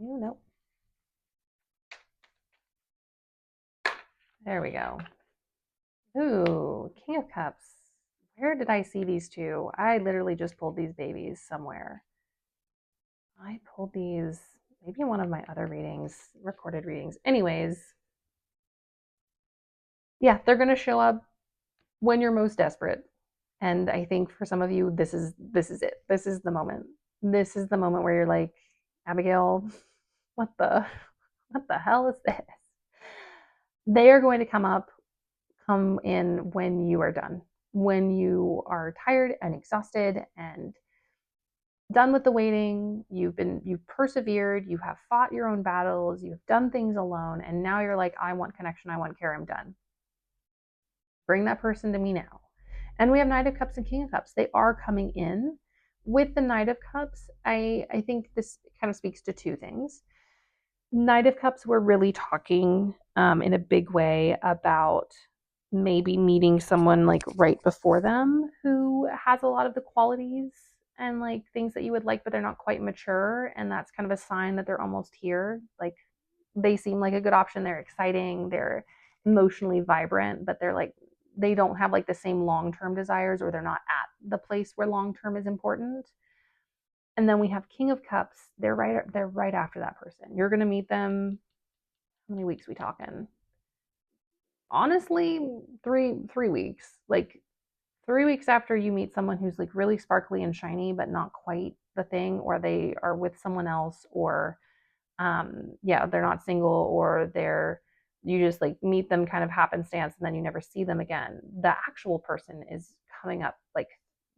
Nope. There we go. Ooh, King of Cups. Where did I see these two? I literally just pulled these babies somewhere. I pulled these maybe in one of my other readings, recorded readings. Anyways, yeah, they're going to show up when you're most desperate. And I think for some of you, this is it. This is the moment. This is the moment where you're like, Abigail, what the hell is this? They are going to come in when you are done, when you are tired and exhausted and done with the waiting. You've persevered, you have fought your own battles, you've done things alone, and now you're like, I want connection, I want care, I'm done. Bring that person to me now. And we have Knight of Cups and King of Cups. They are coming in. With the Knight of Cups, I think this kind of speaks to 2 things. Knight of Cups, we're really talking in a big way about maybe meeting someone like right before them who has a lot of the qualities and like things that you would like, but they're not quite mature. And that's kind of a sign that they're almost here. Like they seem like a good option. They're exciting. They're emotionally vibrant, but they're like, they don't have like the same long-term desires, or they're not at the place where long-term is important. And then we have King of Cups. They're right after that person. You're going to meet them. How many weeks we talking? Honestly, three weeks. Like 3 weeks after you meet someone who's like really sparkly and shiny, but not quite the thing, or they are with someone else, or they're not single, or you just like meet them kind of happenstance and then you never see them again. The actual person is coming up like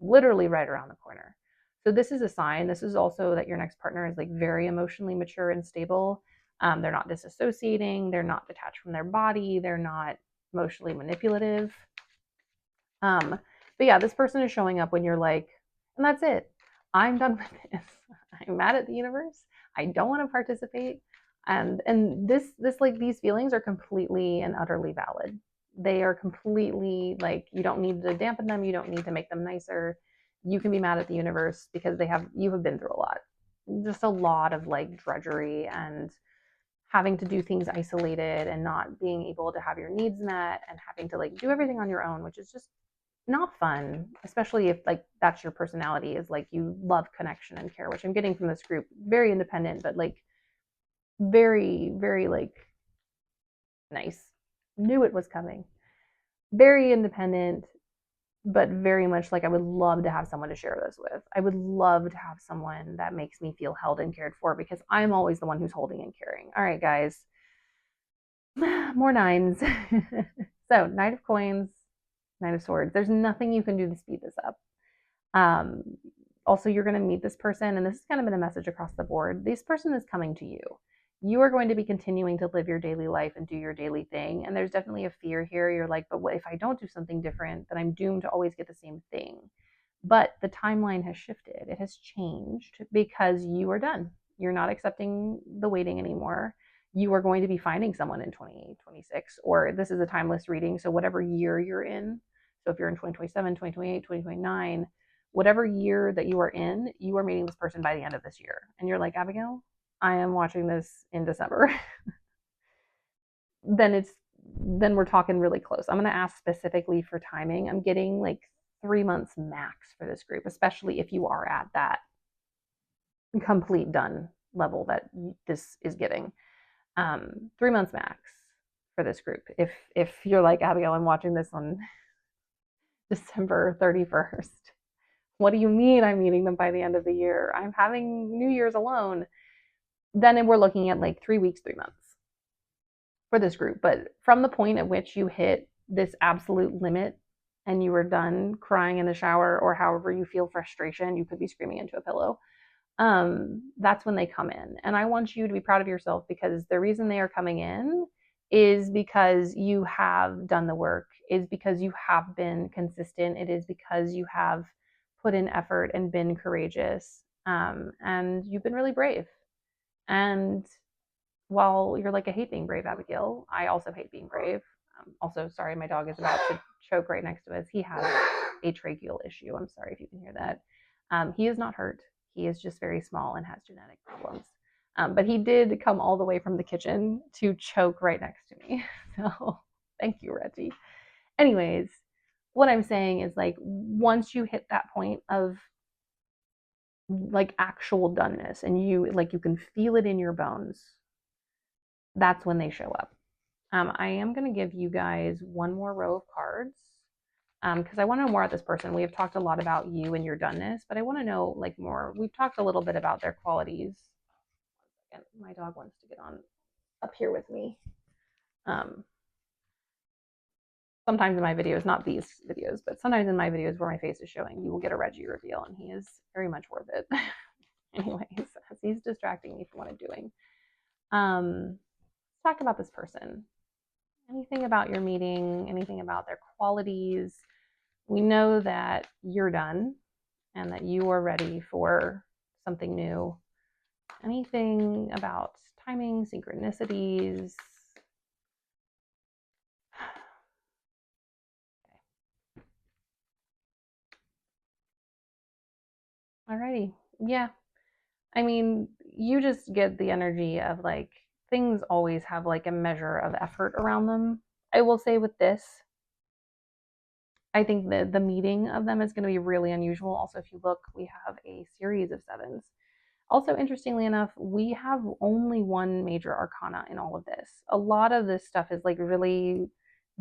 literally right around the corner. So this is a sign. This is also that your next partner is like very emotionally mature and stable. They're not disassociating. They're not detached from their body. They're not emotionally manipulative. But yeah, this person is showing up when you're like, and that's it. I'm done with this. I'm mad at the universe. I don't want to participate. And this like these feelings are completely and utterly valid. They are completely like, you don't need to dampen them. You don't need to make them nicer. You can be mad at the universe because you have been through a lot. just a lot of like drudgery and having to do things isolated and not being able to have your needs met and having to like do everything on your own, which is just not fun, especially if like that's your personality, is like you love connection and care, which I'm getting from this group. Very independent, but like very, very like nice. Knew it was coming. Very independent, but very much like I would love to have someone to share this with. I would love to have someone that makes me feel held and cared for because I'm always the one who's holding and caring. All right, guys, more nines. So, Knight of Coins, Knight of Swords. There's nothing you can do to speed this up. Um, Also, you're going to meet this person, and this has kind of been a message across the board. This person is coming to you. You are going to be continuing to live your daily life and do your daily thing. And there's definitely a fear here. You're like, but what if I don't do something different? Then I'm doomed to always get the same thing. But the timeline has shifted, it has changed because you are done. You're not accepting the waiting anymore. You are going to be finding someone in 2026, or this is a timeless reading. So, whatever year you're in, so if you're in 2027, 2028, 2029, whatever year that you are in, you are meeting this person by the end of this year. And you're like, Abigail, I am watching this in December. Then we're talking really close. I'm going to ask specifically for timing. I'm getting like 3 months max for this group, especially if you are at that complete done level that this is giving. 3 months max for this group. If you're like, Abigail, I'm watching this on December 31st. What do you mean I'm meeting them by the end of the year? I'm having New Year's alone. Then we're looking at like 3 weeks, 3 months for this group. But from the point at which you hit this absolute limit and you are done crying in the shower, or however you feel frustration, you could be screaming into a pillow. That's when they come in. And I want you to be proud of yourself, because the reason they are coming in is because you have done the work, is because you have been consistent. It is because you have put in effort and been courageous. And you've been really brave. And while you're like, I hate being brave, Abigail, I also hate being brave. Also, sorry, my dog is about to choke right next to us. He has a tracheal issue. I'm sorry if you can hear that. He is not hurt. He is just very small and has genetic problems. But he did come all the way from the kitchen to choke right next to me. So thank you, Reggie. Anyways, what I'm saying is, like, once you hit that point of like actual doneness and you can feel it in your bones, that's when they show up. I am going to give you guys one more row of cards because I want to know more about this person. We have talked a lot about you and your doneness, but I want to know like more. We've talked a little bit about their qualities. My dog wants to get on up here with me. Sometimes in my videos, not these videos, but sometimes in my videos where my face is showing, you will get a Reggie reveal, and he is very much worth it. Anyways, as he's distracting me from what I'm doing. Let's talk about this person. Anything about your meeting, anything about their qualities. We know that you're done and that you are ready for something new. Anything about timing, synchronicities. Alrighty. Yeah. I mean, you just get the energy of like things always have like a measure of effort around them. I will say with this, I think the meeting of them is going to be really unusual. Also, if you look, we have a series of sevens. Also, interestingly enough, we have only one major arcana in all of this. A lot of this stuff is like really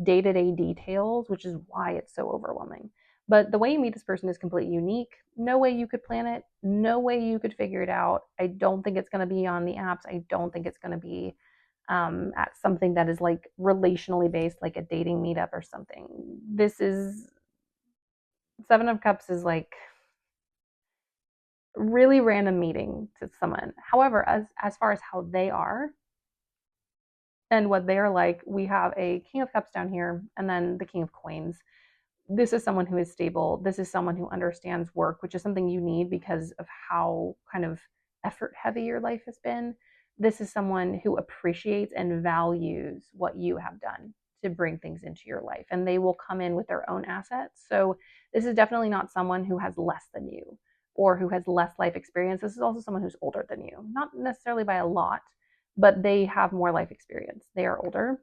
day-to-day details, which is why it's so overwhelming. But the way you meet this person is completely unique. No way you could plan it. No way you could figure it out. I don't think it's going to be on the apps. I don't think it's going to be at something that is like relationally based, like a dating meetup or something. This is Seven of Cups is like really random meeting to someone. However, as far as how they are and what they're like, we have a King of Cups down here and then the King of Coins. This is someone who is stable. This is someone who understands work, which is something you need because of how kind of effort heavy your life has been. This is someone who appreciates and values what you have done to bring things into your life, and they will come in with their own assets. So this is definitely not someone who has less than you. or who has less life experience. This is also someone who's older than you, not necessarily by a lot, but they have more life experience. They are older.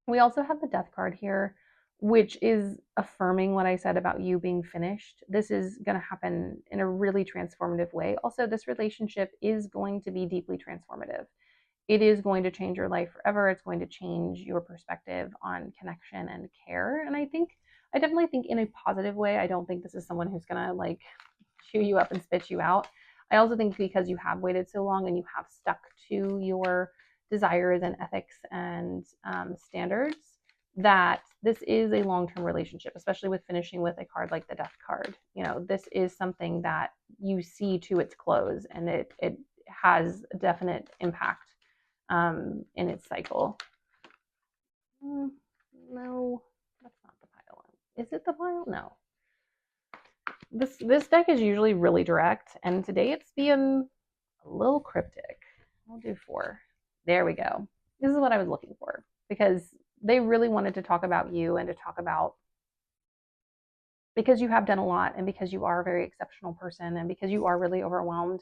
We also have the death card here, which is affirming what I said about you being finished. This is going to happen in a really transformative way. Also, this relationship is going to be deeply transformative. It is going to change your life forever. It's going to change your perspective on connection and care. And I definitely think in a positive way. I don't think this is someone who's going to like chew you up and spit you out. I also think because you have waited so long and you have stuck to your desires and ethics and standards, that this is a long-term relationship, especially with finishing with a card like the death card. You know, this is something that you see to its close, and it has a definite impact in its cycle. No, that's not the pile. Is it the pile? No. This deck is usually really direct, and today it's being a little cryptic. I'll do 4. There we go. This is what I was looking for, because they really wanted to talk about you and to talk about, because you have done a lot and because you are a very exceptional person and because you are really overwhelmed.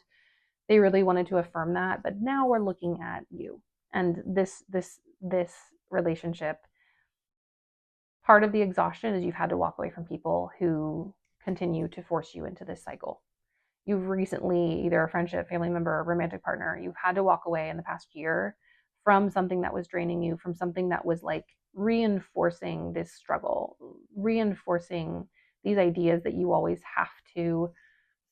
They really wanted to affirm that, but now we're looking at you and this relationship. Part of the exhaustion is you've had to walk away from people who continue to force you into this cycle. You've recently, either a friendship, family member, or romantic partner, you've had to walk away in the past year from something that was draining you, from something that was like reinforcing this struggle, reinforcing these ideas that you always have to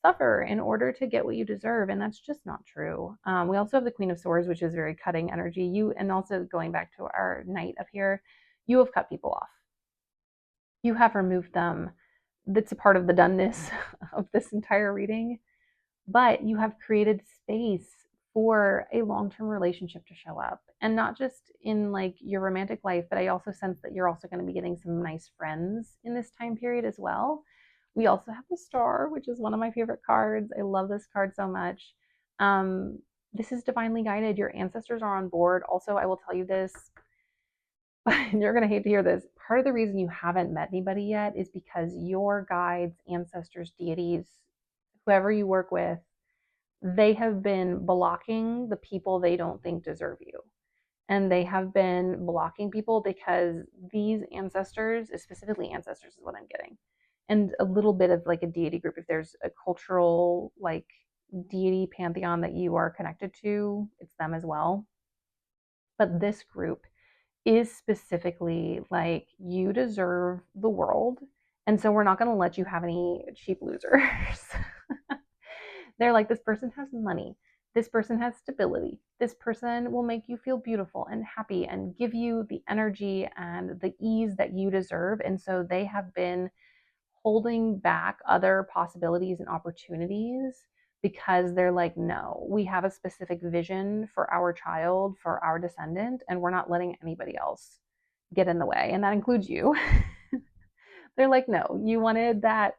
suffer in order to get what you deserve. And that's just not true. We also have the Queen of Swords, which is very cutting energy. And also going back to our knight up here, you have cut people off. You have removed them. That's a part of the doneness of this entire reading. But you have created space for a long-term relationship to show up, and not just in like your romantic life, but I also sense that you're also going to be getting some nice friends in this time period as well. We also have the Star, which is one of my favorite cards. I love this card so much. This is divinely guided. Your ancestors are on board. Also, I will tell you this, you're going to hate to hear this. Part of the reason you haven't met anybody yet is because your guides, ancestors, deities, whoever you work with, they have been blocking the people they don't think deserve you. And they have been blocking people because these ancestors, specifically ancestors is what I'm getting, and a little bit of like a deity group. If there's a cultural like deity pantheon that you are connected to, it's them as well. But this group is specifically like, you deserve the world. And so we're not going to let you have any cheap losers. They're like, this person has money. This person has stability. This person will make you feel beautiful and happy and give you the energy and the ease that you deserve. And so they have been holding back other possibilities and opportunities because they're like, no, we have a specific vision for our child, for our descendant, and we're not letting anybody else get in the way. And that includes you. They're like, no, you wanted that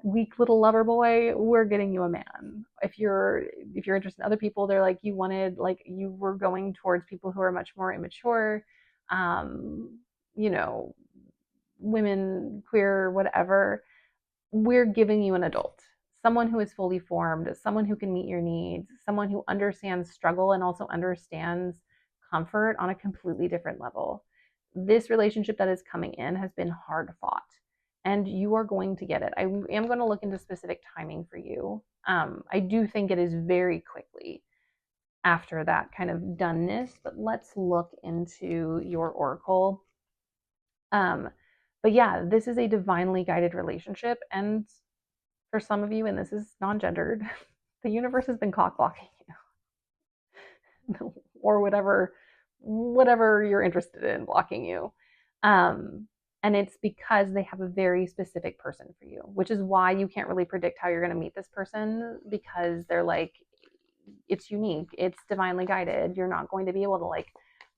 weak little lover boy, we're getting you a man. If you're interested in other people, they're like, you were going towards people who are much more immature, you know, women, queer, whatever. We're giving you an adult, someone who is fully formed, someone who can meet your needs, someone who understands struggle and also understands comfort on a completely different level. This relationship that is coming in has been hard fought, and you are going to get it. I am going to look into specific timing for you. I do think it is very quickly after that kind of doneness, but let's look into your oracle. But yeah, this is a divinely guided relationship, and for some of you, and this is non-gendered, the universe has been cock blocking you, or whatever you're interested in blocking you. And it's because they have a very specific person for you, which is why you can't really predict how you're going to meet this person, because they're like, it's unique, it's divinely guided. You're not going to be able to like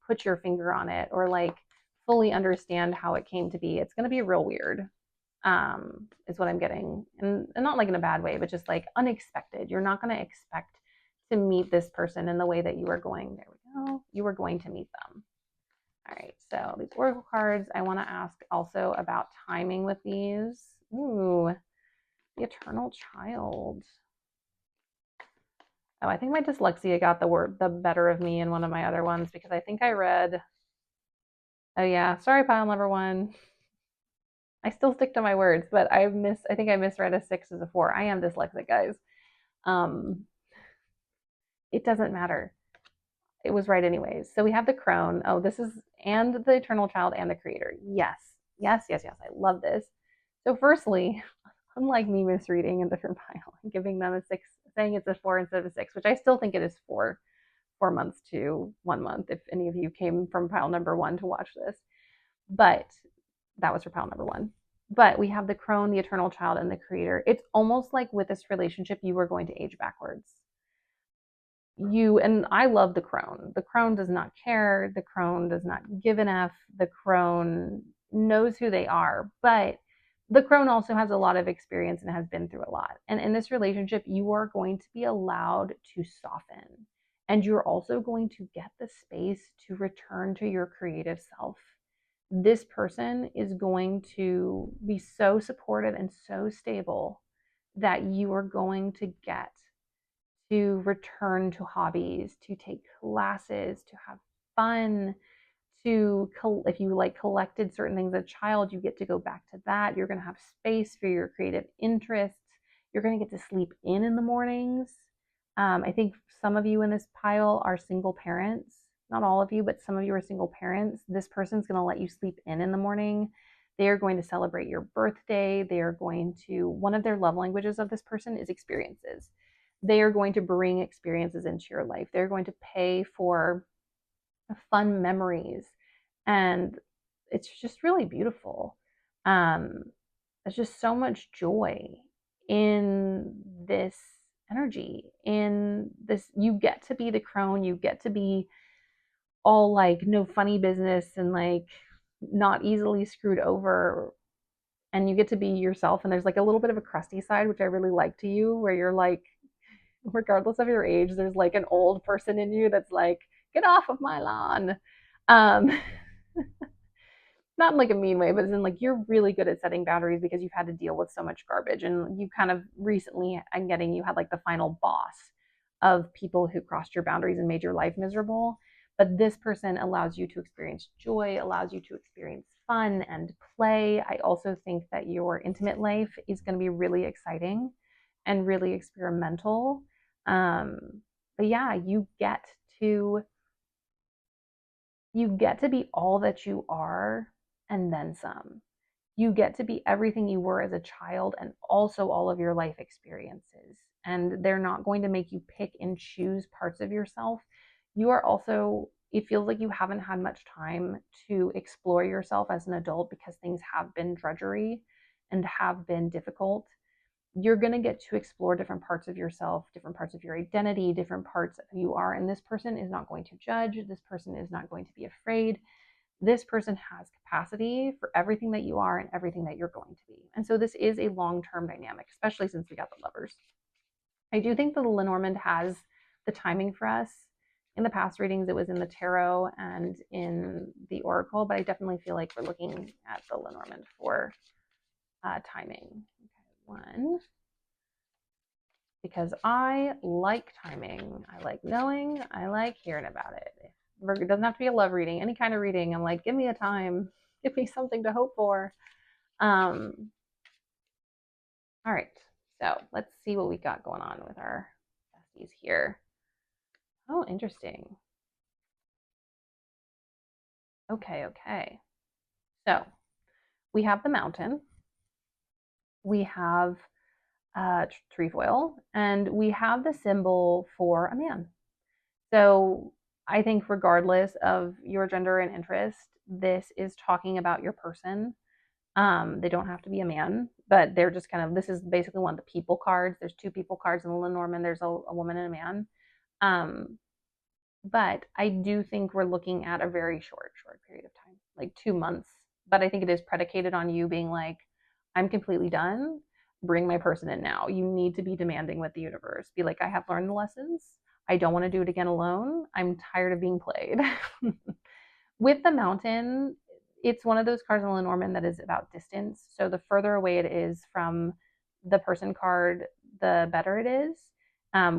put your finger on it or like fully understand how it came to be. It's going to be real weird, is what I'm getting. And not like in a bad way, but just like unexpected. You're not going to expect to meet this person in the way that you are going. There we go. You are going to meet them. All right, so these oracle cards, I want to ask also about timing with these. Ooh, The eternal child. Oh, I think my dyslexia got the better of me in one of my other ones because I think I read, oh yeah, sorry, pile number one. I still stick to my words, but I think I misread a 6 as a 4. I am dyslexic, guys. Um, it doesn't matter. It was right anyways. So we have the crone. Oh, this is, and the eternal child and the creator. Yes, yes, yes, yes. I love this. So firstly, unlike me misreading a different pile and giving them a 6, saying it's a 4 instead of a 6, which I still think it is 4 months to 1 month, if any of you came from pile number 1 to watch this. But that was for pile number 1. But we have the crone, the eternal child, and the creator. It's almost like with this relationship, you are going to age backwards. And I love the crone. The crone does not care. The crone does not give an F. The crone knows who they are. But the crone also has a lot of experience and has been through a lot. And in this relationship, you are going to be allowed to soften. And you're also going to get the space to return to your creative self. This person is going to be so supportive and so stable that you are going to get to return to hobbies, to take classes, to have fun, if you like collected certain things as a child, you get to go back to that. You're going to have space for your creative interests. You're going to get to sleep in the mornings. I think some of you in this pile are single parents. Not all of you, but some of you are single parents. This person's going to let you sleep in the morning. They are going to celebrate your birthday. One of their love languages of this person is experiences. They are going to bring experiences into your life. They're going to pay for fun memories. And it's just really beautiful. There's just so much joy in this energy, in this. You get to be the crone. You get to be all like no funny business and like not easily screwed over. And you get to be yourself. And there's like a little bit of a crusty side, which I really like to you, where you're like, regardless of your age, there's like an old person in you that's like, get off of my lawn. Um, not in like a mean way, but in like you're really good at setting boundaries because you've had to deal with so much garbage. And you kind of recently, I'm getting, you had like the final boss of people who crossed your boundaries and made your life miserable. But this person allows you to experience joy, allows you to experience fun and play. I also think that your intimate life is going to be really exciting and really experimental. But yeah, to you get to be all that you are and then some. You get to be everything you were as a child and also all of your life experiences. And they're not going to make you pick and choose parts of yourself. You are also, it feels like you haven't had much time to explore yourself as an adult because things have been drudgery and have been difficult. You're going to get to explore different parts of yourself, different parts of your identity, different parts of who you are. And this person is not going to judge. This person is not going to be afraid. This person has capacity for everything that you are and everything that you're going to be. And so this is a long-term dynamic, especially since we got the lovers. I do think that the Lenormand has the timing for us. In the past readings, it was in the tarot and in the oracle, but I definitely feel like we're looking at the Lenormand for timing. Okay, 1. Because I like timing. I like knowing. I like hearing about it. It doesn't have to be a love reading. Any kind of reading, I'm like, give me a time. Give me something to hope for. All right. So let's see what we got going on with our besties here. Oh, interesting. Okay. So we have the mountain. We have trefoil, and we have the symbol for a man. So I think regardless of your gender and interest, this is talking about your person. They don't have to be a man, but they're just kind of, this is basically one of the people cards. There's 2 people cards in the Lenormand. There's a woman and a man. But I do think we're looking at a very short period of time, like 2 months. But I think it is predicated on you being like, I'm completely done. Bring my person in now. You need to be demanding with the universe. Be like, I have learned the lessons. I don't want to do it again alone. I'm tired of being played. With the mountain, it's one of those cards in Lenormand that is about distance. So the further away it is from the person card, the better it is.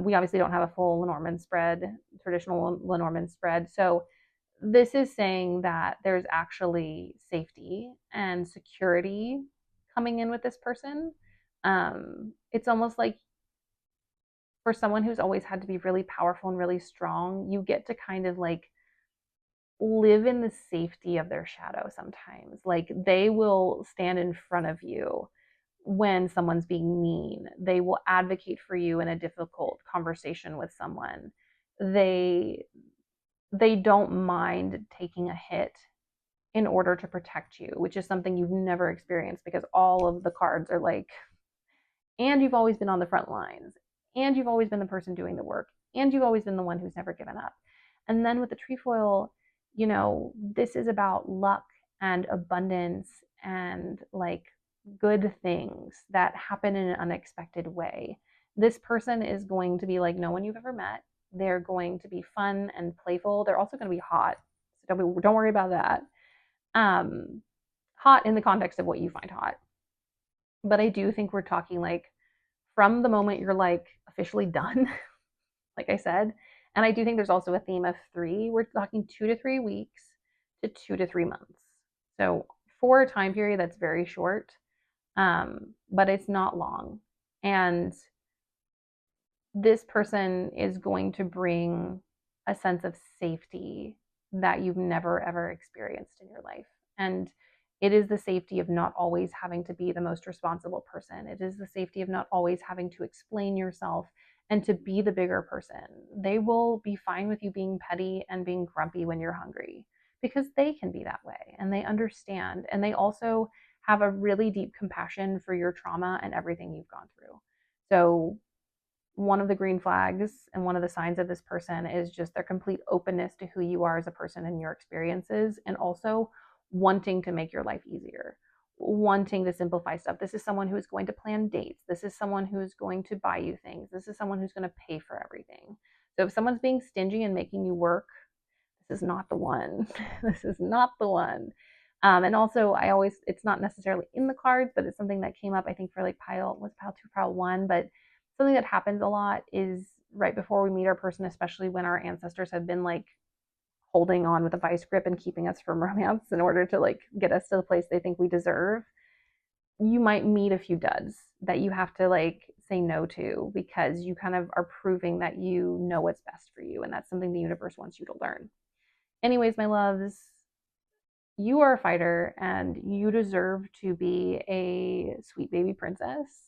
We obviously don't have a full Lenormand spread, traditional Lenormand spread. So this is saying that there's actually safety and security coming in with this person. It's almost like for someone who's always had to be really powerful and really strong, you get to kind of like live in the safety of their shadow sometimes. Like they will stand in front of you when someone's being mean. They will advocate for you in a difficult conversation with someone. They they don't mind taking a hit in order to protect you, which is something you've never experienced because all of the cards are like, and you've always been on the front lines, and you've always been the person doing the work, and you've always been the one who's never given up. And then with the trefoil, this is about luck and abundance and like good things that happen in an unexpected way. This person is going to be like no one you've ever met. They're going to be fun and playful. They're also going to be hot. So don't worry about that. Hot in the context of what you find hot. But I do think we're talking like from the moment you're like officially done, like I said. And I do think there's also a theme of 3. We're talking 2 to 3 weeks to 2 to 3 months. So for a time period that's very short, but it's not long. And this person is going to bring a sense of safety that you've never ever experienced in your life. And it is the safety of not always having to be the most responsible person. It is the safety of not always having to explain yourself and to be the bigger person. They will be fine with you being petty and being grumpy when you're hungry because they can be that way and they understand. And they also have a really deep compassion for your trauma and everything you've gone through. So one of the green flags and one of the signs of this person is just their complete openness to who you are as a person and your experiences, and also wanting to make your life easier, wanting to simplify stuff. This is someone who is going to plan dates. This is someone who is going to buy you things. This is someone who's going to pay for everything. So if someone's being stingy and making you work, this is not the one. This is not the one. And also, it's not necessarily in the cards, but it's something that came up, I think, for like pile 2, pile 1, but something that happens a lot is right before we meet our person, especially when our ancestors have been like holding on with a vice grip and keeping us from romance in order to like get us to the place they think we deserve. You might meet a few duds that you have to like say no to because you kind of are proving that you know what's best for you. And that's something the universe wants you to learn. Anyways, my loves, you are a fighter and you deserve to be a sweet baby princess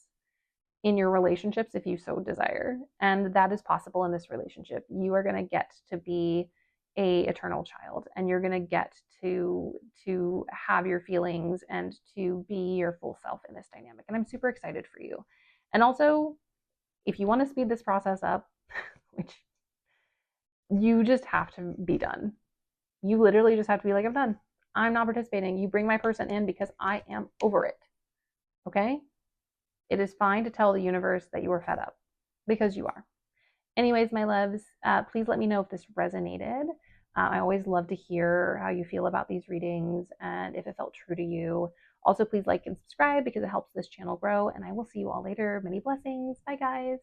in your relationships if you so desire. And that is possible in this relationship. You are going to get to be a eternal child and you're going to get to have your feelings and to be your full self in this dynamic. And I'm super excited for you. And also, if you want to speed this process up, which you just have to be done. You literally just have to be like, I'm done. I'm not participating. You bring my person in because I am over it. Okay? It is fine to tell the universe that you are fed up because you are. Anyways, my loves, please let me know if this resonated. I always love to hear how you feel about these readings and if it felt true to you. Also, please like and subscribe because it helps this channel grow. And I will see you all later. Many blessings. Bye, guys.